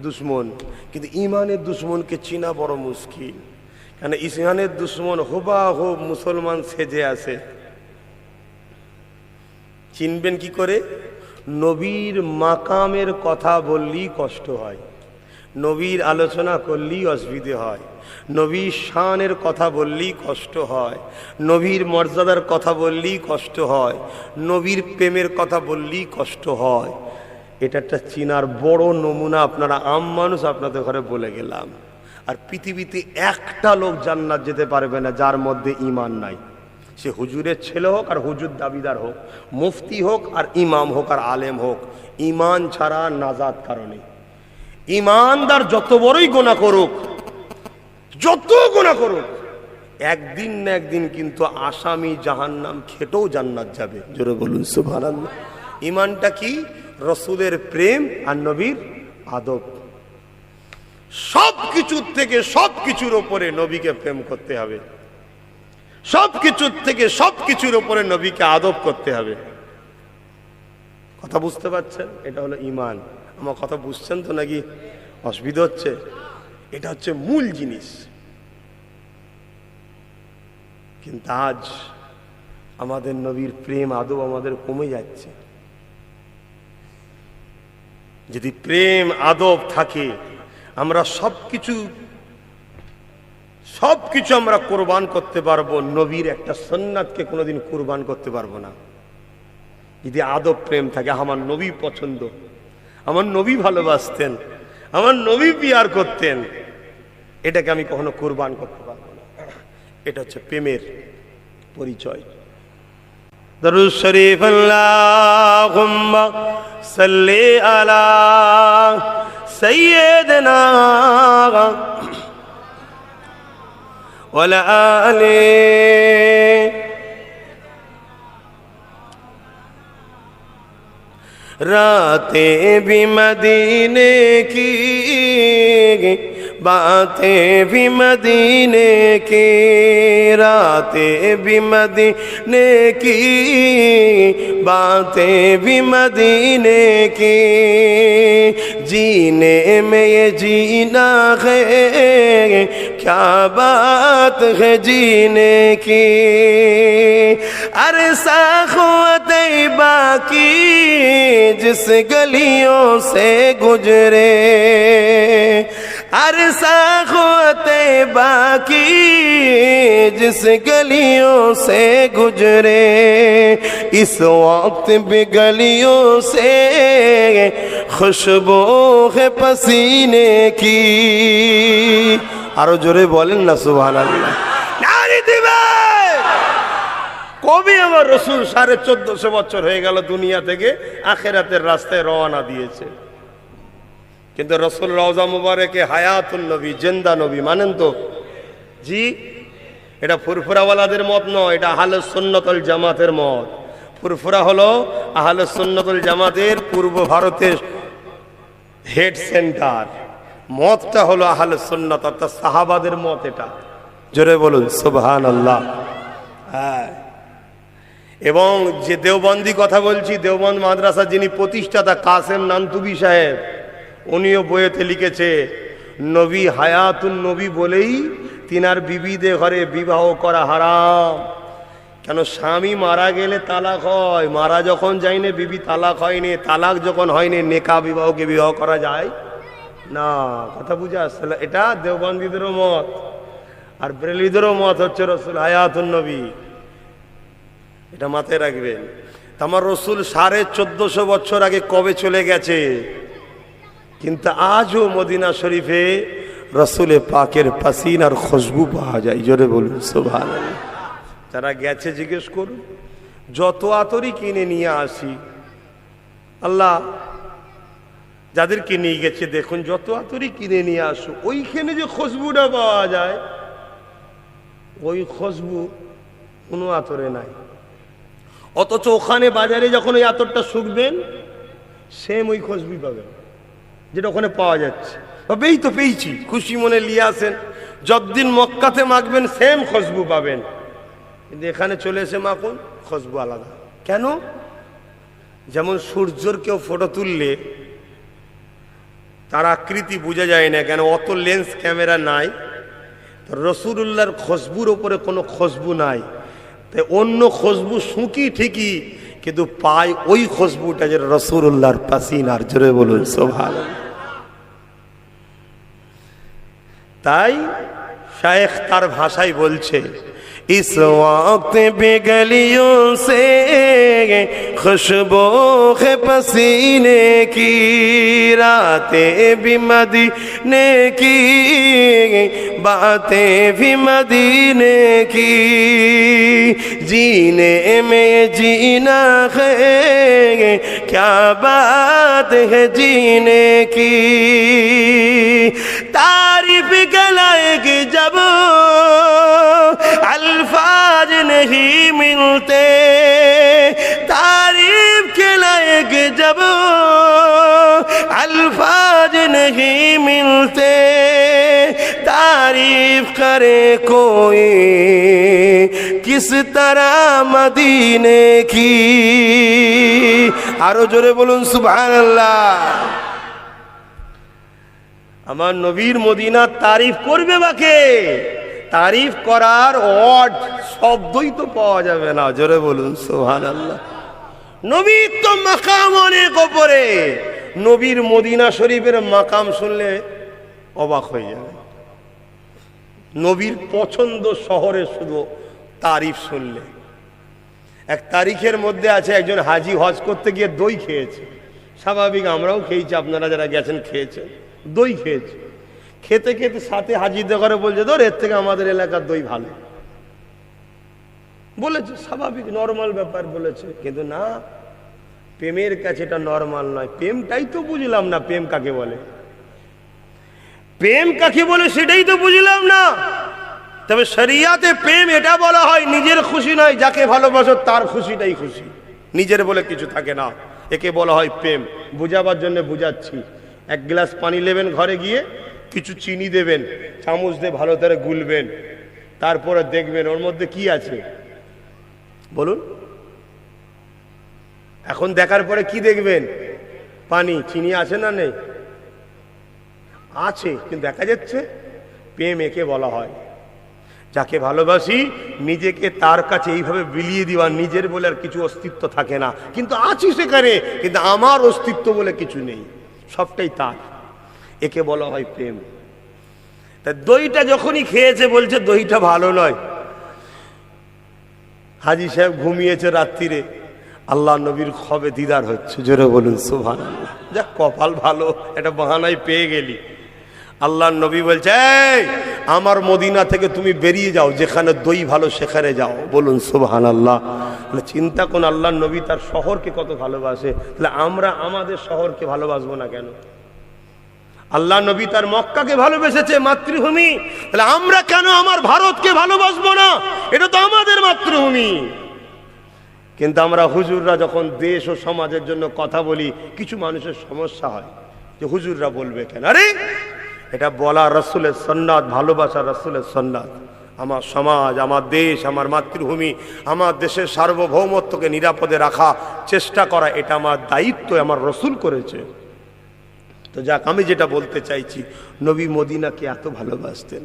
দুশ্মন। কিন্তু ইমানের দুশ্মনকে চিনা বড় মুশকিল, কেন ইমানের দুশ্মন হুবাহুব মুসলমান সেজে আছে। চিনবেন কি করে? নবীর মাকামের কথা বললেই কষ্ট হয়, নবীর আলোচনা করলেই অসুবিধে হয়, নবীর শানের কথা বললেই কষ্ট হয়, নবীর মর্যাদার কথা বললেই কষ্ট হয়, নবীর প্রেমের কথা বললেই কষ্ট হয়। এটা একটা চিনার বড় নমুনা। আপনারা আম মানুষ, আপনাদের ঘরে বলে গেলাম। আর পৃথিবীতে একটা লোক জান্নাত যেতে পারবে না যার মধ্যে ঈমান নাই। সে হুজুরের ছেলে হোক আর হুজুর দাবিদার হোক, মুফতি হোক আর ইমাম হোক আর আলেম হোক, ঈমান ছাড়া নাজাত কারণে। ঈমানদার যত বড়ই গুনাহ করুক, যত গুনাহ করুক, একদিন না একদিন কিন্তু আসামি জাহান্নাম খেটেও জান্নাত যাবে। জোরে বলুন সুবহানাল্লাহ। ঈমানটা কি? রসুলের প্রেম আর নবীর আদব। সব কিছুর থেকে সব কিছুর উপরে নবীকে প্রেম করতে হবে, সব কিছুর থেকে সব কিছুর উপরে নবীকে আদব করতে হবে। কথা বুঝতে পারছেন? এটা হলো ঈমান। আমার কথা বুঝছেন তো নাকি অসুবিধা হচ্ছে? এটা হচ্ছে মূল জিনিস। কিন্তু আজ আমাদের নবীর প্রেম আদব আমাদের কমে যাচ্ছে। যদি প্রেম আদব থাকে, আমরা সবকিছু আমরা কোরবান করতে পারবো, নবীর একটা সুন্নাতকে কোনোদিন কোরবান করতে পারবো না। যদি আদব প্রেম থাকে, আমার নবী পছন্দ, আমার নবী ভালোবাসতেন, আমার নবী পিয়ার করতেন, এটাকে আমি কখনো কোরবান করতে পারবো না। এটা হচ্ছে প্রেমের পরিচয়। দরুদ শরীফ আল্লাহুম্মা সাল্লি আলা সাইয়্যিদিনা ওয়া আলা আলি रातें भी मदीने की, बातें भी मदीने की, रातें भी मदीने की, बातें भी मदीने की, जीने में ये जीना है, क्या बात है जीने की। अरसा तैबा की जिस गलियों से गुजरे, अरसा तैबा की जिस गलियों से गुजरे, इस वक्त भी गलियों से खुशबू है पसीने की। आरो जोरे बोलें ना सुबहानाल्लाह। नारे दिवा কবি আমার রসুল 1450 বছর হয়ে গেল দুনিয়া থেকে আখিরাতের রাস্তায় রওনা দিয়েছে, কিন্তু রসুল রওজা মুবারকে হায়াতুন নবী, জিন্দা নবী মানেন তো? জি, এটা ফুরফুরাওয়ালাদের মত নয়, এটা আহলে সুন্নাত ওয়াল জামাতের মত। ফুরফুরা হলো আহলে সুন্নাত ওয়াল জামাতের পূর্ব ভারতের হেড সেন্টার, মতটা হলো আহলে সুন্নাত অর্থাৎ সাহাবাদের মত। এটা জোরে বলুন সুবহানাল্লাহ। হ্যাঁ, এবং যে দেওবন্দি কথা বলছি, দেওবন্দ মাদ্রাসা যিনি প্রতিষ্ঠাতা কাসেম নানতুবি সাহেব, উনিও বইয়েতে লিখেছে নবী হায়াতুন নবী বলেই তিনার বিবিদের ঘরে বিবাহ করা হারাম। কেন? স্বামী মারা গেলে তালাক হয়, মারা যখন যায়নি বিবি তালাক হয়নি, তালাক যখন হয়নি নেকা বিবাহকে বিবাহ করা যায় না। কথা বুঝে আসছে? এটা দেওবন্দিদেরও মত, আর বেরেলভিদেরও মত হচ্ছে রসুল হায়াতুন নবী। এটা মাথায় রাখবেন। আমার রসুল 1450 বছর আগে কবে চলে গেছে, কিন্তু আজও মদিনা শরীফে রসুলে পাকের পাসিনার খুশবু পাওয়া যায়। জোরে বলুন সুবহানাল্লাহ। যারা গেছে জিজ্ঞেস করুন, যত আতরই কিনে নিয়ে আসি, আল্লাহ যাদেরকে নিয়ে গেছে দেখুন, যত আতরই কিনে নিয়ে আসো, ওইখানে যে খুশবুটা পাওয়া যায়, ওই খুশবু কোনো আতরে নাই। অথচ ওখানে বাজারে যখন ওই আতরটা শুকবেন, সেম ওই খুশবু পাবেন। যেটা ওখানে পাওয়া যাচ্ছে। তবেই তো পেয়েছি, খুশি মনে নিয়ে আসেন। যতদিন মক্কাতে মাখবেন সেম খুশবু পাবেন, কিন্তু এখানে চলে এসে মাখুন খুশবু আলাদা। কেন? যেমন সূর্যর কেউ ফটো তুললে তার আকৃতি বোঝা যায় না, কেন অত লেন্স ক্যামেরা নাই। রসুলুল্লাহর খুশবুর ওপরে কোনো খুশবু নাই, তাই অন্য খুশবু শুঁকি ঠিকই, কিন্তু পায় ওই খুশবুটা যে রসুলুল্লাহর পাসিনার। জোরে বলুন সুবহানাল্লাহ। তাই শায়েখ তার ভাষায় বলছে, इस वक्त भी गलियों से खुशबू है पसीने की, रातें भी मदीने की, बातें भी मदीने की, जीने में जीना है क्या बात है जीने की, तारीफ गलाएगी जब अल्फाज नहीं मिलते, तारीफ के लायक जब अल्फाज नहीं मिलते, तारीफ करे कोई किस तरह मदीने की। आरो जोरे बोलुन सुबहानाल्लाह। আমার নবীর মদিনার তারিফ করবে বাকে, তারিফ করার ওয়ার্ড শব্দই তো পাওয়া যাবে না। জোরে বলুন সুবহানাল্লাহ। নবীর তো মাকাম অনেক ওপরে, নবীর মদিনা শরীফের মাকাম শুনলে অবাক হয়ে যাবে। নবীর পছন্দ শহরে শুধু তারিফ শুনলে। এক তারিখের মধ্যে আছে একজন হাজি হজ করতে গিয়ে দই খেয়েছে। স্বাভাবিক আমরাও খেয়েছি, আপনারা যারা গেছেন খেয়েছেন, দই খেয়েছে। খেতে খেতে সাথে হাজিদের ঘরে বলছে, ধর এর থেকে আমাদের এলাকার দই ভালো বলেছে। স্বাভাবিক নর্মাল ব্যাপার বলেছে, কিন্তু না, প্রেমের কাছে এটা নর্মাল নয়। প্রেমটাই তো বুঝলাম না, প্রেম কাকে বলে, প্রেম কাকে বলে সেটাই তো বুঝলাম না। তবে শরিয়াতে প্রেম এটা বলা হয় নিজের খুশি নয়, যাকে ভালোবাসো তার খুশিটাই খুশি, নিজের বলে কিছু থাকে না। একে বলা হয় প্রেম। বুঝাবার জন্য বুঝাচ্ছি। এক গ্লাস পানি নেবেন, ঘরে গিয়ে কিছু চিনি দেবেন, চামচ দিয়ে ভালো করে গুলবেন, তারপরে দেখবেন ওর মধ্যে কি আছে বলুন। এখন দেখার পরে কি দেখবেন? পানি, চিনি আছে না নেই? আছে, কিন্তু দেখা যাচ্ছে। প্রেম একে বলা হয়, যাকে ভালোবাসি নিজেকে তার কাছে এইভাবে বিলিয়ে দেওয়া, নিজের বলে আর কিছু অস্তিত্ব থাকে না, কিন্তু আছি সেখানে, কিন্তু আমার অস্তিত্ব বলে কিছু নেই, সবটাই তার। একে বলা হয় প্রেম। তা দইটা যখনই খেয়েছে বলছে দইটা ভালো নয়। হাজি সাহেব ঘুমিয়েছে রাত্রিরে, আল্লাহ নবীর খবে দিদার হচ্ছে। জোরে বলুন সুবহানাল্লাহ। যা কপাল ভালো, এটা বাহানায় পেয়ে গেলি। আল্লাহ নবী বলছে, এই আমার মদিনা থেকে তুমি বেরিয়ে যাও, যেখানে দই ভালো সেখানে যাও। বলুন সুবহানাল্লাহ। চিন্তা করুন, আল্লাহ নবী তার শহরকে কত ভালোবাসে, তাহলে আমরা আমাদের শহরকে ভালোবাসবো না কেন? আল্লাহ নবী তার মক্কাকে ভালোবেসেছে, মাতৃভূমি, তাহলে আমরা কেন আমার ভারতকে ভালোবাসবো না? এটা তো আমাদের মাতৃভূমি। কিন্তু আমরা হুজুররা যখন দেশ ও সমাজের জন্য কথা বলি, কিছু মানুষের সমস্যা হয় যে হুজুররা বলবে কেন। আরে এটা বলা রাসূলের সুন্নাত, ভালোবাসা রাসূলের সুন্নাত। আমার সমাজ, আমার দেশ, আমার মাতৃভূমি, আমার দেশের সার্বভৌমত্বকে নিরাপদে রাখা চেষ্টা করা, এটা আমার দায়িত্ব, আমার রাসূল করেছে। তো যাক, আমি যেটা বলতে চাইছি, নবী মদিনাকে এত ভালোবাসতেন।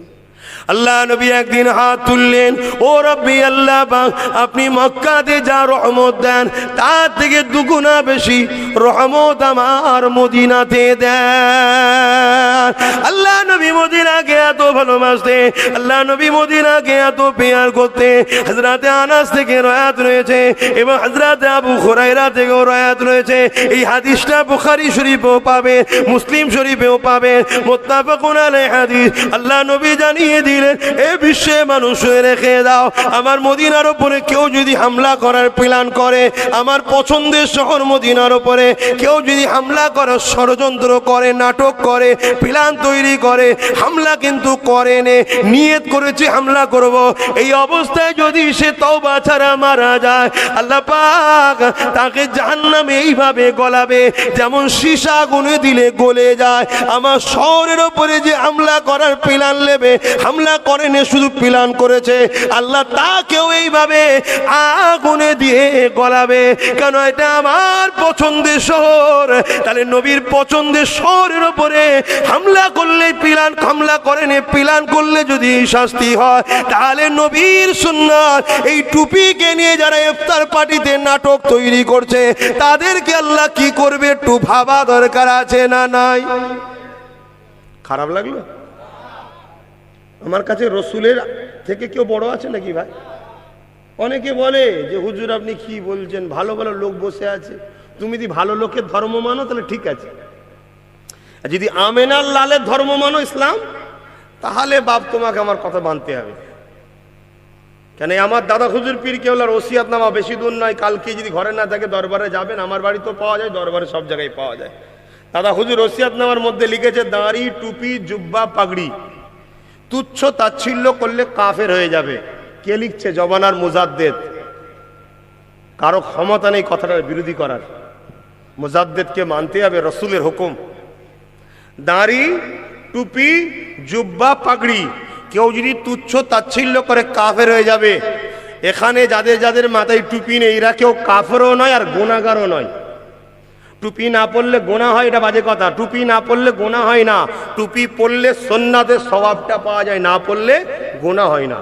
আল্লাহ নবী একদিন হাত তুললেন, ও রব্বি আল্লাহ পাক, আপনি মক্কাতে যা রহমত দেন তার থেকে দুগুণা বেশি রহমত আমার মদিনাতে দেন। আল্লাহ নবী মদিনাকে এত ভালোবাসতেন, আল্লাহ নবী মদিনাকে এত পেয়ার করতে। হযরতে আনাস থেকে রওয়ায়াত রয়েছে এবং হযরতে আবু হুরায়রা থেকেও রওয়ায়াত রয়েছে। এই হাদিসটা বুখারী শরীফেও পাবে, মুসলিম শরীফেও পাবে, মুত্তাফাকুন আলাইহি হাদিস। আল্লাহ নবী জানিয়ে দিলেন, এ বিশ্বে মানুষ রেখে দাও, আমার মদিনার উপরে কেউ যদি হামলা করার প্ল্যান করে, আমার পছন্দের শহর মদিনার উপরে কেউ যদি হামলা করার ষড়যন্ত্র করে, নাটক করে, প্ল্যান তৈরি করে, হামলা কিন্তু কিন্তু করেনি, নিয়ত করেছে হামলা করব। এই অবস্থায় যদি সে তওবা ছাড়া মারা যায়, আল্লাহ পাক তাকে জাহান্নামে এইভাবে গলাবে যেমন সীসা আগুনে দিলে গলে যায়। আমার শহরের ওপরে যে হামলা করার প্ল্যান নেবে, হামলা করেনি, শুধু প্ল্যান করেছে, আল্লাহ তাকেও এইভাবে আগুনে দিয়ে গলাবে। কেন? এটা আমার পছন্দের শহর। তাহলে নবীর পছন্দের শহরের ওপরে হামলা করলে প্ল্যান, হামলা করেনি, প্ল্যান করলে যদি শাস্তি হয়, তাহলে নবীর সুন্নাত এই টুপিকে নিয়ে যারা ইফতার পার্টিতে নাটক তৈরি করছে তাদেরকে আল্লাহ কি করবে একটু ভাবা দরকার আছে না নাই? খারাপ লাগলো? আমার কাছে রসুলের থেকে কেউ বড় আছে নাকি ভাই? অনেকে বলে যে হুজুর আপনি কি বলছেন, ভালো ভালো লোক বসে আছে, তুমি যদি ভালো লোকের ধর্ম মানো তাহলে ঠিক আছে, আর যদি আমেনার লালের ধর্ম মানো ইসলাম, তাহলে বাপ তোমাকে আমার কথা মানতে হবে। কেন? আমার দাদা হুজুর পীর কেওলার ওসিয়াতনামা বেশি দূর নয়, কালকে যদি ঘরে না থাকে দরবারে যাবেন, আমার বাড়ি তো পাওয়া যায়, দরবারে সব জায়গায় পাওয়া যায়। দাদা হুজুর ওসিয়াতনামার মধ্যে লিখেছে, দাড়ি, টুপি, জুব্বা, পাগড়ি তুচ্ছ তাচ্ছিল্য করলে কাফের হয়ে যাবে। কে লিখছে? জবানার মুজাদ্দেদ। কারো ক্ষমতা নেই কথাটার বিরোধী করার, মুজাদ্দেদকে মানতে হবে, রসুলের হুকুম। দাড়ি, টুপি, জুব্বা, পাগড়ি কেউ যদি তুচ্ছ তাচ্ছিল্য করে কাফের হয়ে যাবে। এখানে যাদের যাদের মাথায় টুপি নেই এরা কেউ কাফেরও নয় আর গুনাহগারও নয়। টুপি না পড়লে গোনা হয় এটা বাজে কথা, টুপি না পড়লে গোনা হয় না। টুপি পড়লে সুন্নাতের সওয়াবটা পাওয়া যায়, না পড়লে গোনা হয় না।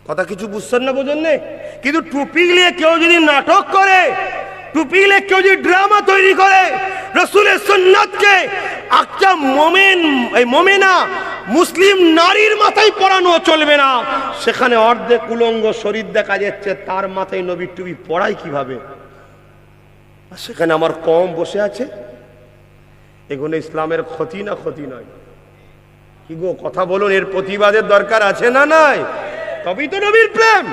কথা কিছু বুঝছেন না, বোঝেন না? কিন্তু টুপি নিয়ে কেউ যদি নাটক করে, টুপি নিয়ে কেউ যদি ড্রামা তৈরি করে, রাসূলের সুন্নাতকে একটা মুমিনা মুসলিম নারীর মাথায় পরানো চলবে না। সেখানে অর্ধেক উলঙ্গ শরীর দেখা যাচ্ছে, তার মাথায় নবীর টুপি পরাই কিভাবে? সেখানে আমার কম বসে আছে, এগুলো ইসলামের ক্ষতি না ক্ষতি নয়? কি গো কথা বলুন, এর প্রতিবাদের দরকার আছে না নাই? তবেই তো নবীর প্রেম,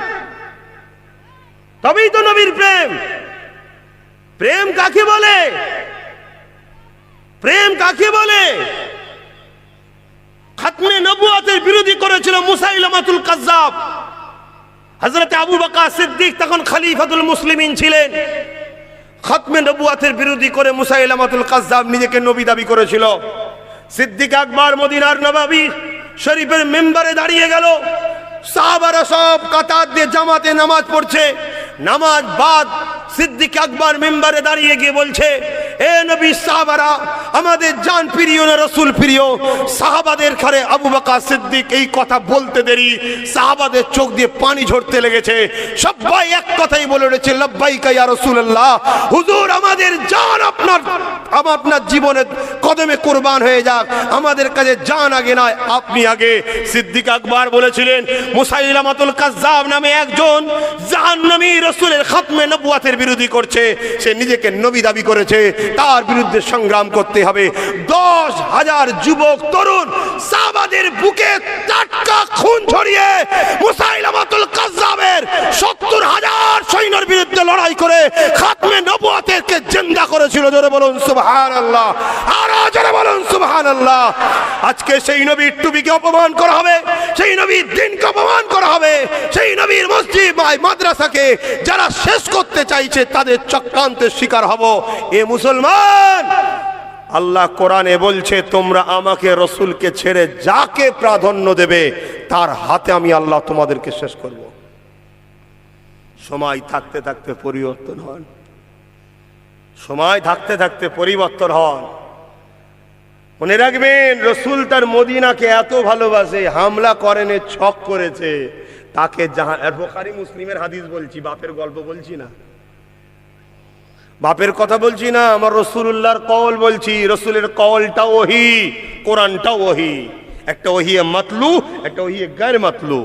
তবেই তো নবীর প্রেম। প্রেম কাকে বলে? প্রেম কাকে বলে? খাতমে নবুয়তের বিরোধী করেছিল মুসাইলামাতুল কাজ্জাব। হযরত আবু বকর সিদ্দিক তখন খলিফাতুল মুসলিমিন ছিলেন। খাতমে নবুয়তের বিরোধী করে মুসাইলামাতুল কাজ্জাব নিজেকে নবী দাবি করেছিল। সিদ্দিক আকবর মদিনার নববী শরীফের মেম্বারে দাঁড়িয়ে গেল, সাহাবারা সব কাতার দিয়ে জামাতে নামাজ পড়ছে। নামাজ বাদ সিদ্দিক আকবর মেম্বারে দাঁড়িয়ে গিয়ে বলছে, এ নবী সাহাবারা, আমাদের জান প্রিয় না রাসূল প্রিয়? সাহাবাদের ঘরে আবু বকর সিদ্দিক এই কথা বলতে দেরি সাহাবাদের চোখ দিয়ে পানি ঝরতে লেগেছে। সবাই এক কথাই বলে উঠেছে, লব্বাইকা ইয়া রাসূলুল্লাহ, হুজুর আমাদের জান আপনার জীবনের কদমে কুরবান হয়ে যাক, আমাদের কাছে জান আগে নয়, আপনি আগে। সিদ্দিক আকবর বলেছিলেন, মুসাইলামাতুল কাজ্জাব নামে একজন জাহান্নামী রাসূলের খাতমে নবুয়তের বিরোধী করছে, সে নিজেকে নবী দাবি করেছে, তার বিরুদ্ধে সংগ্রাম করতে হবে। 10,000 যুবক তরুণ সাহাবাদের বুকে টাটকা খুন ঝরিয়ে মুসাইলামাতুল কাজ্জাবের 70,000 সৈন্যের বিরুদ্ধে লড়াই করে খাতমে নবুয়তকে জিন্দা করেছিল। জোরে বলুন সুবহানাল্লাহ, আর জোরে বলুন সুবহানাল্লাহ। আজকে সেই নবীর টুপিকে অপমান করা হবে, সেই নবীর দ্বীনকে অপমান করা হবে, সেই নবীর মসজিদ মাদ্রাসাকে যারা শেষ করতে চাইছে তাদের চক্রান্তের শিকার হব। এ মুসলমান, আল্লাহ কোরআনে বলছে, তোমরা আমাকে রসুলকে ছেড়ে যাকে প্রাধান্য দেবে তার হাতে আমি আল্লাহ তোমাদেরকে শেষ করব। সময় থাকতে থাকতে পরিবর্তন হন, সময় থাকতে থাকতে পরিবর্তন হন। মনে রাখবেন, রসুল তার মদিনাকে এত ভালোবাসে, হামলা করেন, ছক করেছে, তাকে বুখারী মুসলিমের হাদিস বলছি, বাপের গল্প বলছি না, বাপের কথা বলছি না, আমার রসুলুল্লাহর কওল বলছি। রসুলের কওলটা ওহী, কোরআনটা ওহী। একটা ওহী মাতলু, একটা ওহী গায়র মাতলু।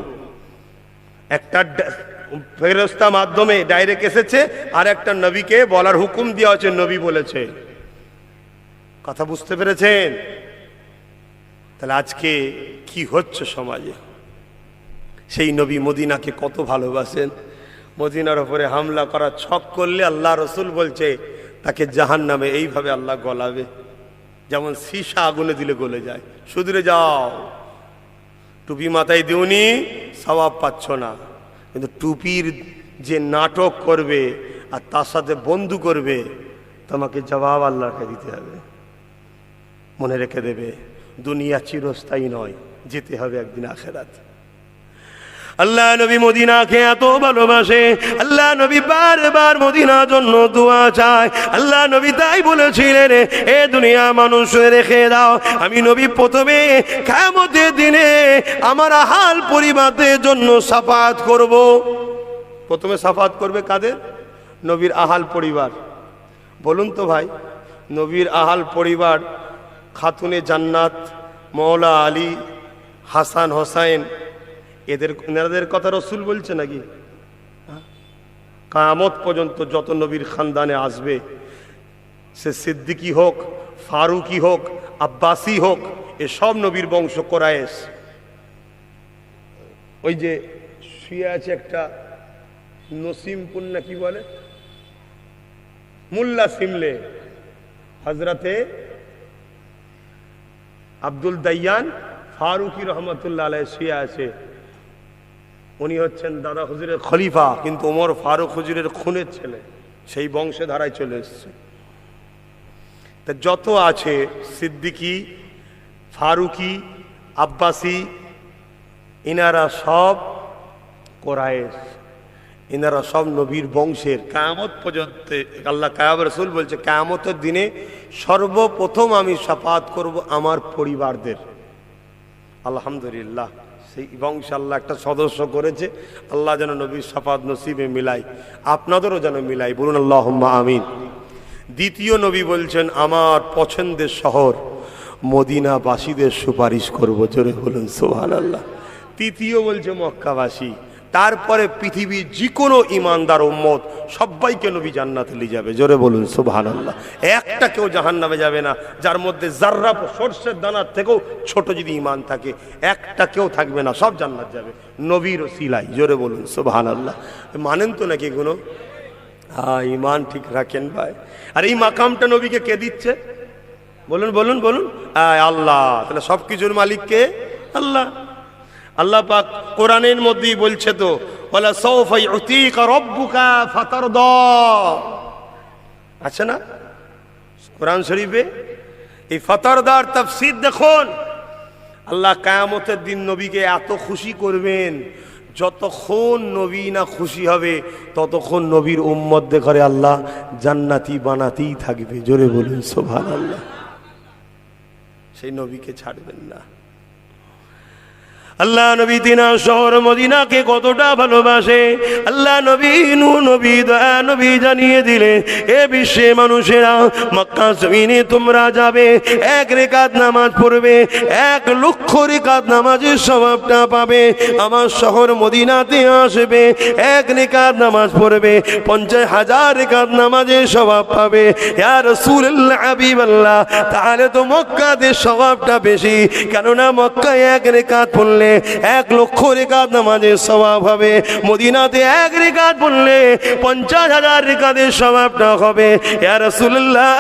একটা ফেরেশতা মাধ্যমে ডাইরেক্ট এসেছে, আর একটা নবীকে বলার হুকুম দেওয়া হয়েছে, নবী বলেছে। কথা বুঝতে পেরেছেন? তাহলে আজকে কি হচ্ছে সমাজে? সেই নবী মদিনাকে কত ভালোবাসেন, মদিনার উপরে হামলা করা ছক করলে আল্লাহ রসুল বলছে তাকে জাহান্নামে এইভাবে আল্লাহ গলাবে, যেমন সীসা আগুনে দিলে গলে যায়। সুদূরে যাও, টুপি মাথায় দিওনি সওয়াব পাচ্ছ না, কিন্তু টুপির যে নাটক করবে আর তার সাথে বন্ধু করবে তোমাকে জবাব আল্লাহকে দিতে হবে। মনে রেখে দেবে, দুনিয়া চিরস্থায়ী নয়, যেতে হবে একদিন আখিরাত। আল্লাহ নবী মদিনাকে এত ভালোবাসে, আল্লাহ নবী বারবার মদিনার জন্য দোয়া চায়। আল্লাহ নবী তাই বলেছিলেন, এ দুনিয়া মানুষ রেখে দাও, আমি নবী প্রথমে কিয়ামতের দিনে আমার আহাল পরিবারের জন্য শাফাআত করব। প্রথমে শাফাআত করবে কাদের? নবীর আহাল পরিবার। বলুন তো ভাই, নবীর আহাল পরিবার খাতুনে জান্নাত, মওলা আলী, হাসান হোসাইন, এনাদের কথা রসুল বলছে নাকি? কিয়ামত পর্যন্ত যত নবীর খানদানে আসবে, সে সিদ্দিকী হোক, ফারুকি হোক, আব্বাসী হোক, এসব নবীর বংশ কোরাইশ। ওই যে শুয়ে আছে একটা নসিমপুর না কি বলে, মুল্লা সিমলে, হজরতে আব্দুল দাইয়ান ফারুকি রহমতুল্লাহ আলাইহি শুয়ে আছে। উনি হচ্ছেন দাদা হুজুরের খলিফা, কিন্তু ওমর ফারুক হুজুরের খুনের ছেলে, সেই বংশে ধারায় চলে এসছে। তা যত আছে সিদ্দিকী, ফারুকি, আব্বাসী, ইনারা সব কোরাইশ, ইনারা সব নবীর বংশের। কিয়ামত পর্যন্ত আল্লাহ রাসূল বলছে, কিয়ামতের দিনে সর্বপ্রথম আমি শাফাআত করব আমার পরিবারদের। আলহামদুলিল্লাহ, সেই বংশে আল্লাহ একটা সদস্য করেছে। আল্লাহ যেন নবীর শাফাআত নসিবে মিলাই, আপনাদেরও যেন মিলাই, বলুন আল্লাহুম্মা আমিন। দ্বিতীয় নবী বলছেন, আমার পছন্দের শহর মদিনাবাসীদের সুপারিশ করব, জোরে বলুন সুবহানাল্লাহ। তৃতীয় বলছে মক্কাবাসী, তারপরে পৃথিবীর যে কোনো ইমানদার উম্মত সবাইকে নবী জান্নাতে নিয়ে যাবে, জোরে বলুন সুবহানাল্লাহ। একটা কেউ জাহান্নামে যাবে না, যার মধ্যে জাররা সরষের দানার থেকেও ছোট যদি ইমান থাকে, একটা কেউ থাকবে না, সব জান্নাত যাবে নবীর ওসিলায়, জোরে বলুন সুবহানাল্লাহ। মানেন তো নাকি কোনো? হ্যাঁ, ইমান ঠিক রাখেন ভাই। আর এই মাকামটা নবীকে কে দিচ্ছে? বলুন বলুন বলুন, আল্লাহ। তাহলে সব কিছুর মালিক কে? আল্লাহ। আল্লাহ পাক কোরআনের মধ্যেই বলছে তো, ওয়ালা সাওফা ইউতিকা রাব্বুকা ফাতারদা, আছে না কোরআন শরীফে? এই ফাতারদার তাফসীর দেখুন। আল্লাহ কিয়ামতের দিন নবীকে এত খুশি করবেন, যতক্ষণ নবী না খুশি হবে ততক্ষণ নবীর উম্মতদের ঘরে আল্লাহ জান্নাতি বানাতেই থাকবে, জোরে বলুন সুবহানাল্লাহ। সেই নবীকে ছাড়বেন না। আল্লাহ নবী দিনার শহর মদিনাকে কতটা ভালোবাসে আল্লাহ নবী নূহ নবী দয়া নবী জানিয়ে দিলে, এ বিশ্বে মানুষেরা মক্কা জমিনে তোমরা যাবে, এক রেকাত নামাজ পড়বে, 1 লক্ষ রেকাত নামাজের সওয়াবটা পাবে। আমার শহর মদিনাতে আসবে, 1 রেকাত নামাজ পড়বে, 50,000 রেকাত নামাজের সওয়াব পাবে। ইয়া রাসূলুল্লাহ হাবিবাল্লাহ, তাহলে তো মক্কাতে সওয়াবটা বেশি, কেননা মক্কায় 1 রেকাত পড়লে 1 লক্ষ রেকাত নামাজের সওয়াব হবে, মদিনাতে 1 রেকাত পড়লে 50,000 রেকাতের সওয়াবটা হবে। ইয়া রাসূলুল্লাহ,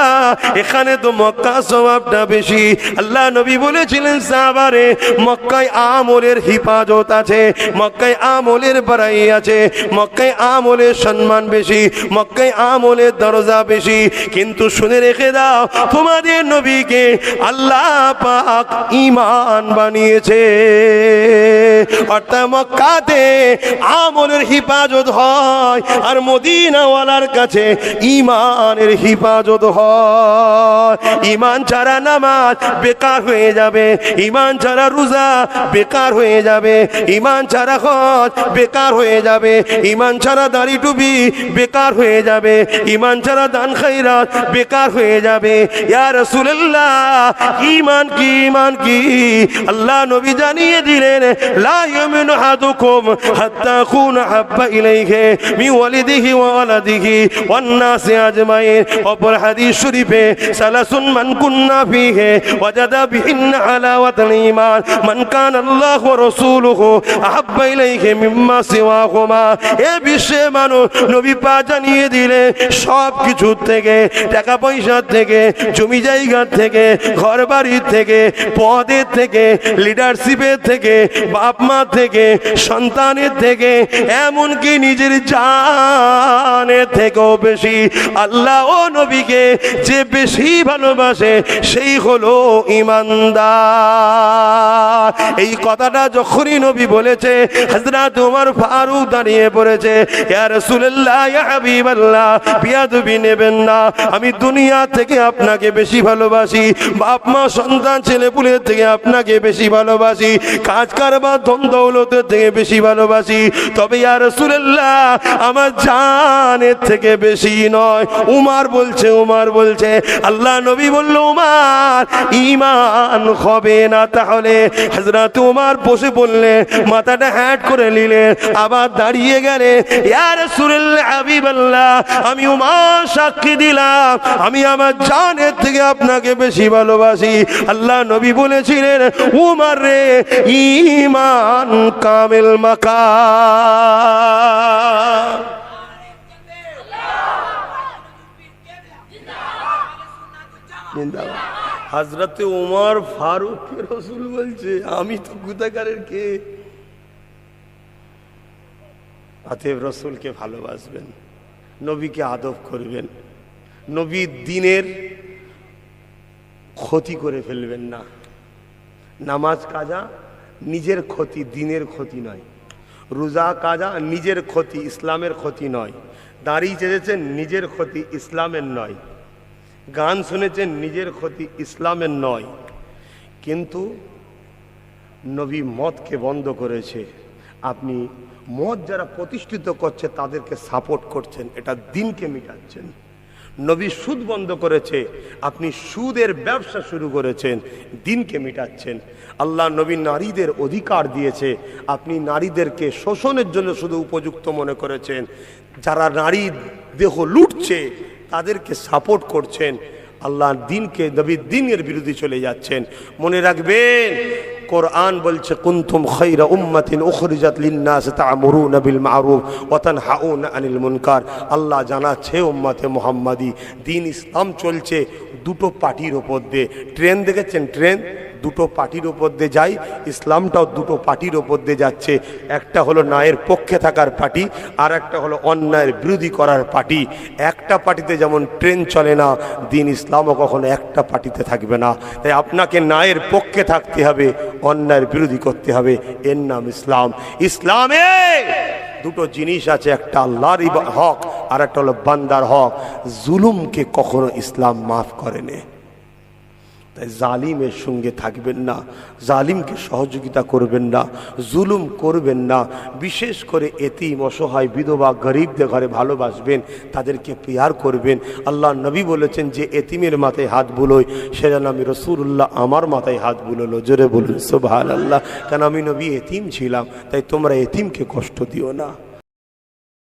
এখানে তো মক্কা সওয়াবটা বেশি। আল্লাহ নবী বলেছিলেন, সাহাবারে, মক্কায় আমলের হিফাজত আছে, মক্কায় আমলের বাড়াই আছে, মক্কায় আমলের সম্মান বেশি, মক্কায় আমলের দরজা বেশি। কিন্তু শুনে রেখে দাও, তোমাদের নবীকে আল্লাহ পাক ঈমান বানিয়েছে, অর্থাৎ মক্কাতে আমলের হিফাজত হয় আর মদিনাওয়ালার কাছে ঈমানের হিফাজত হয়। ঈমান ছাড়া নামাজ বেকার হয়ে যাবে, ঈমান ছাড়া রোজা বেকার হয়ে যাবে, ঈমান ছাড়া হজ বেকার হয়ে যাবে, ঈমান ছাড়া দাড়ি টুপি বেকার হয়ে যাবে, ঈমান ছাড়া দান খয়রাত বেকার হয়ে যাবে। ইয়া রাসূলুল্লাহ, ঈমান কি? ঈমান কি? আল্লাহ নবী জানিয়ে দিলেন, লা ইয়ামিনু আহাদুকুম হাত্তা কুনা হাব্বা ইলাইহি মিন ওয়ালিদিহি ওয়া ওয়ালাদিহি ওয়ান নাসি আজমাইন। অপর হাদিস শরীফে, সালাসুন মান কুন্না ফীহি ওয়াজাদা বিহিন্না হালাওয়াতাল ঈমান মান কানা আল্লাহু ওয়া রাসূলুহু আহাব্বা ইলাইহি মিম্মা সিওয়াহুমা। এ বিশ্বে মানুষ নবী পাক জানিয়ে দিলে, সব কিছু থেকে, টাকা পয়সার থেকে, জমি জায়গার থেকে, ঘর বাড়ির থেকে, পদের থেকে, লিডারশিপের থেকে, থেকে, বাপ মা থেকে, সন্তানের থেকে, এমনকি নিজের জানের থেকেও বেশি আল্লাহ ও নবীকে যে বেশি ভালোবাসে সেই হলো ঈমানদার। এই কথাটা যখনই নবী বলেছে, হযরত ওমর ফারুক দাঁড়িয়ে পড়েছে, ইয়া রাসূলুল্লাহ, ইয়া হাবিবাল্লাহ, বিয়াদবি নেবেন না, আমি দুনিয়া থেকে আপনাকে বেশি ভালোবাসি, বাপ মা সন্তান ছেলেপুলের থেকে আপনাকে বেশি ভালোবাসি, কাজ কারবার ধন দৌলতের থেকে বেশি ভালোবাসি, তবে ইয়া রাসূলুল্লাহ আমার জানের থেকে বেশি নয়। উমর বলছে, আল্লাহ নবী বলল, উমর ঈমান হবে না। তাহলে হযরত উমর বসে বললেন, মাথাটা হ্যাট করে নিলেন, আবার দাঁড়িয়ে গেলে, ইয়া রাসূলুল্লাহ, হাবিবাল্লাহ, আমি উমর সাক্ষী দিলাম আমি আমার জানের থেকে আপনাকে বেশি ভালোবাসি। আল্লাহ নবী বলেছিলেন, উমর রে, ঈমান কামিল মাকাম। হযরতে ওমর ফারুক কে রাসূল বলছে, আমি তো গুনাহগারের কে? অতএব রাসূলকে ভালোবাসবেন, নবীকে আদব করবেন, নবীর দ্বীনের ক্ষতি করে ফেলবেন না। নামাজ কাজা নিজের ক্ষতি, দ্বীনের ক্ষতি নয়। রোজা কাজা নিজের ক্ষতি, ইসলামের ক্ষতি নয়। দাড়ি চেয়েছেন নিজের ক্ষতি, ইসলামের নয়। গান শুনেছেন নিজের ক্ষতি, ইসলামের নয়। কিন্তু নবী মদকে বন্ধ করেছে, আপনি মদ যারা প্রতিষ্ঠিত করছে তাদেরকে সাপোর্ট করছেন, এটা দ্বীনকে মিটাচ্ছেন। নবী সুদ বন্ধ করেছে, আপনি সুদের ব্যবসা শুরু করেছেন, দ্বীনকে মিটাচ্ছেন। আল্লাহ নবী নারীদের অধিকার দিয়েছে, আপনি নারীদেরকে শোষণের জন্য শুধু উপযুক্ত মনে করেছেন। যারা নারী দেহ লুটছে তাদেরকে সাপোর্ট করছেন, আল্লাহ দ্বীনকে, নবীর দ্বীনের বিরোধী চলে যাচ্ছেন। মনে রাখবেন, কোরআন বলছে, কুনতুম খায়রা উম্মাতিন উখরিজাত লিন-নাস তা'মুরুনা বিল মা'রুফ ওয়া তানহাউনা আনিল মুনকার। আল্লাহ জানাচ্ছে উম্মতে মুহাম্মাদি, দ্বীন ইসলাম চলছে দুটো পার্টির ওপর দিয়ে। ট্রেন দেখেছেন, ট্রেন দুটো পার্টির ওপর দিয়ে যায়, ইসলামটাও দুটো পার্টির ওপর দিয়ে যাচ্ছে। একটা হলো ন্যায়ের পক্ষে থাকার পার্টি, আর একটা হলো অন্যায়ের বিরোধী করার পার্টি। একটা পার্টিতে যেমন ট্রেন চলে না, দ্বীন ইসলামও কখনো একটা পার্টিতে থাকবে না। তাই আপনাকে ন্যায়ের পক্ষে থাকতে হবে, অন্যায়ের বিরোধী করতে হবে, এর নাম ইসলাম। ইসলামে দুটো জিনিস আছে, একটা আল্লাহর হক আর একটা হলো বান্দার হক। জুলুমকে কখনো ইসলাম মাফ করেনি। তাই জালিমের সঙ্গে থাকবেন না, জালিমকে সহযোগিতা করবেন না, জুলুম করবেন না। বিশেষ করে এতিম, অসহায়, বিধবা, গরিবদের ঘরে ভালোবাসবেন, তাদেরকে পেয়ার করবেন। আল্লাহ নবী বলেছেন, যে এতিমের মাথায় হাত বুলোয় সে যেন আমি রাসূলুল্লাহ আমার মাথায় হাত বুলোলো। জোরে বলুন সুবহানাল্লাহ। কেন আমি নবী এতিম ছিলাম, তাই তোমরা এতিমকে কষ্ট দিও না।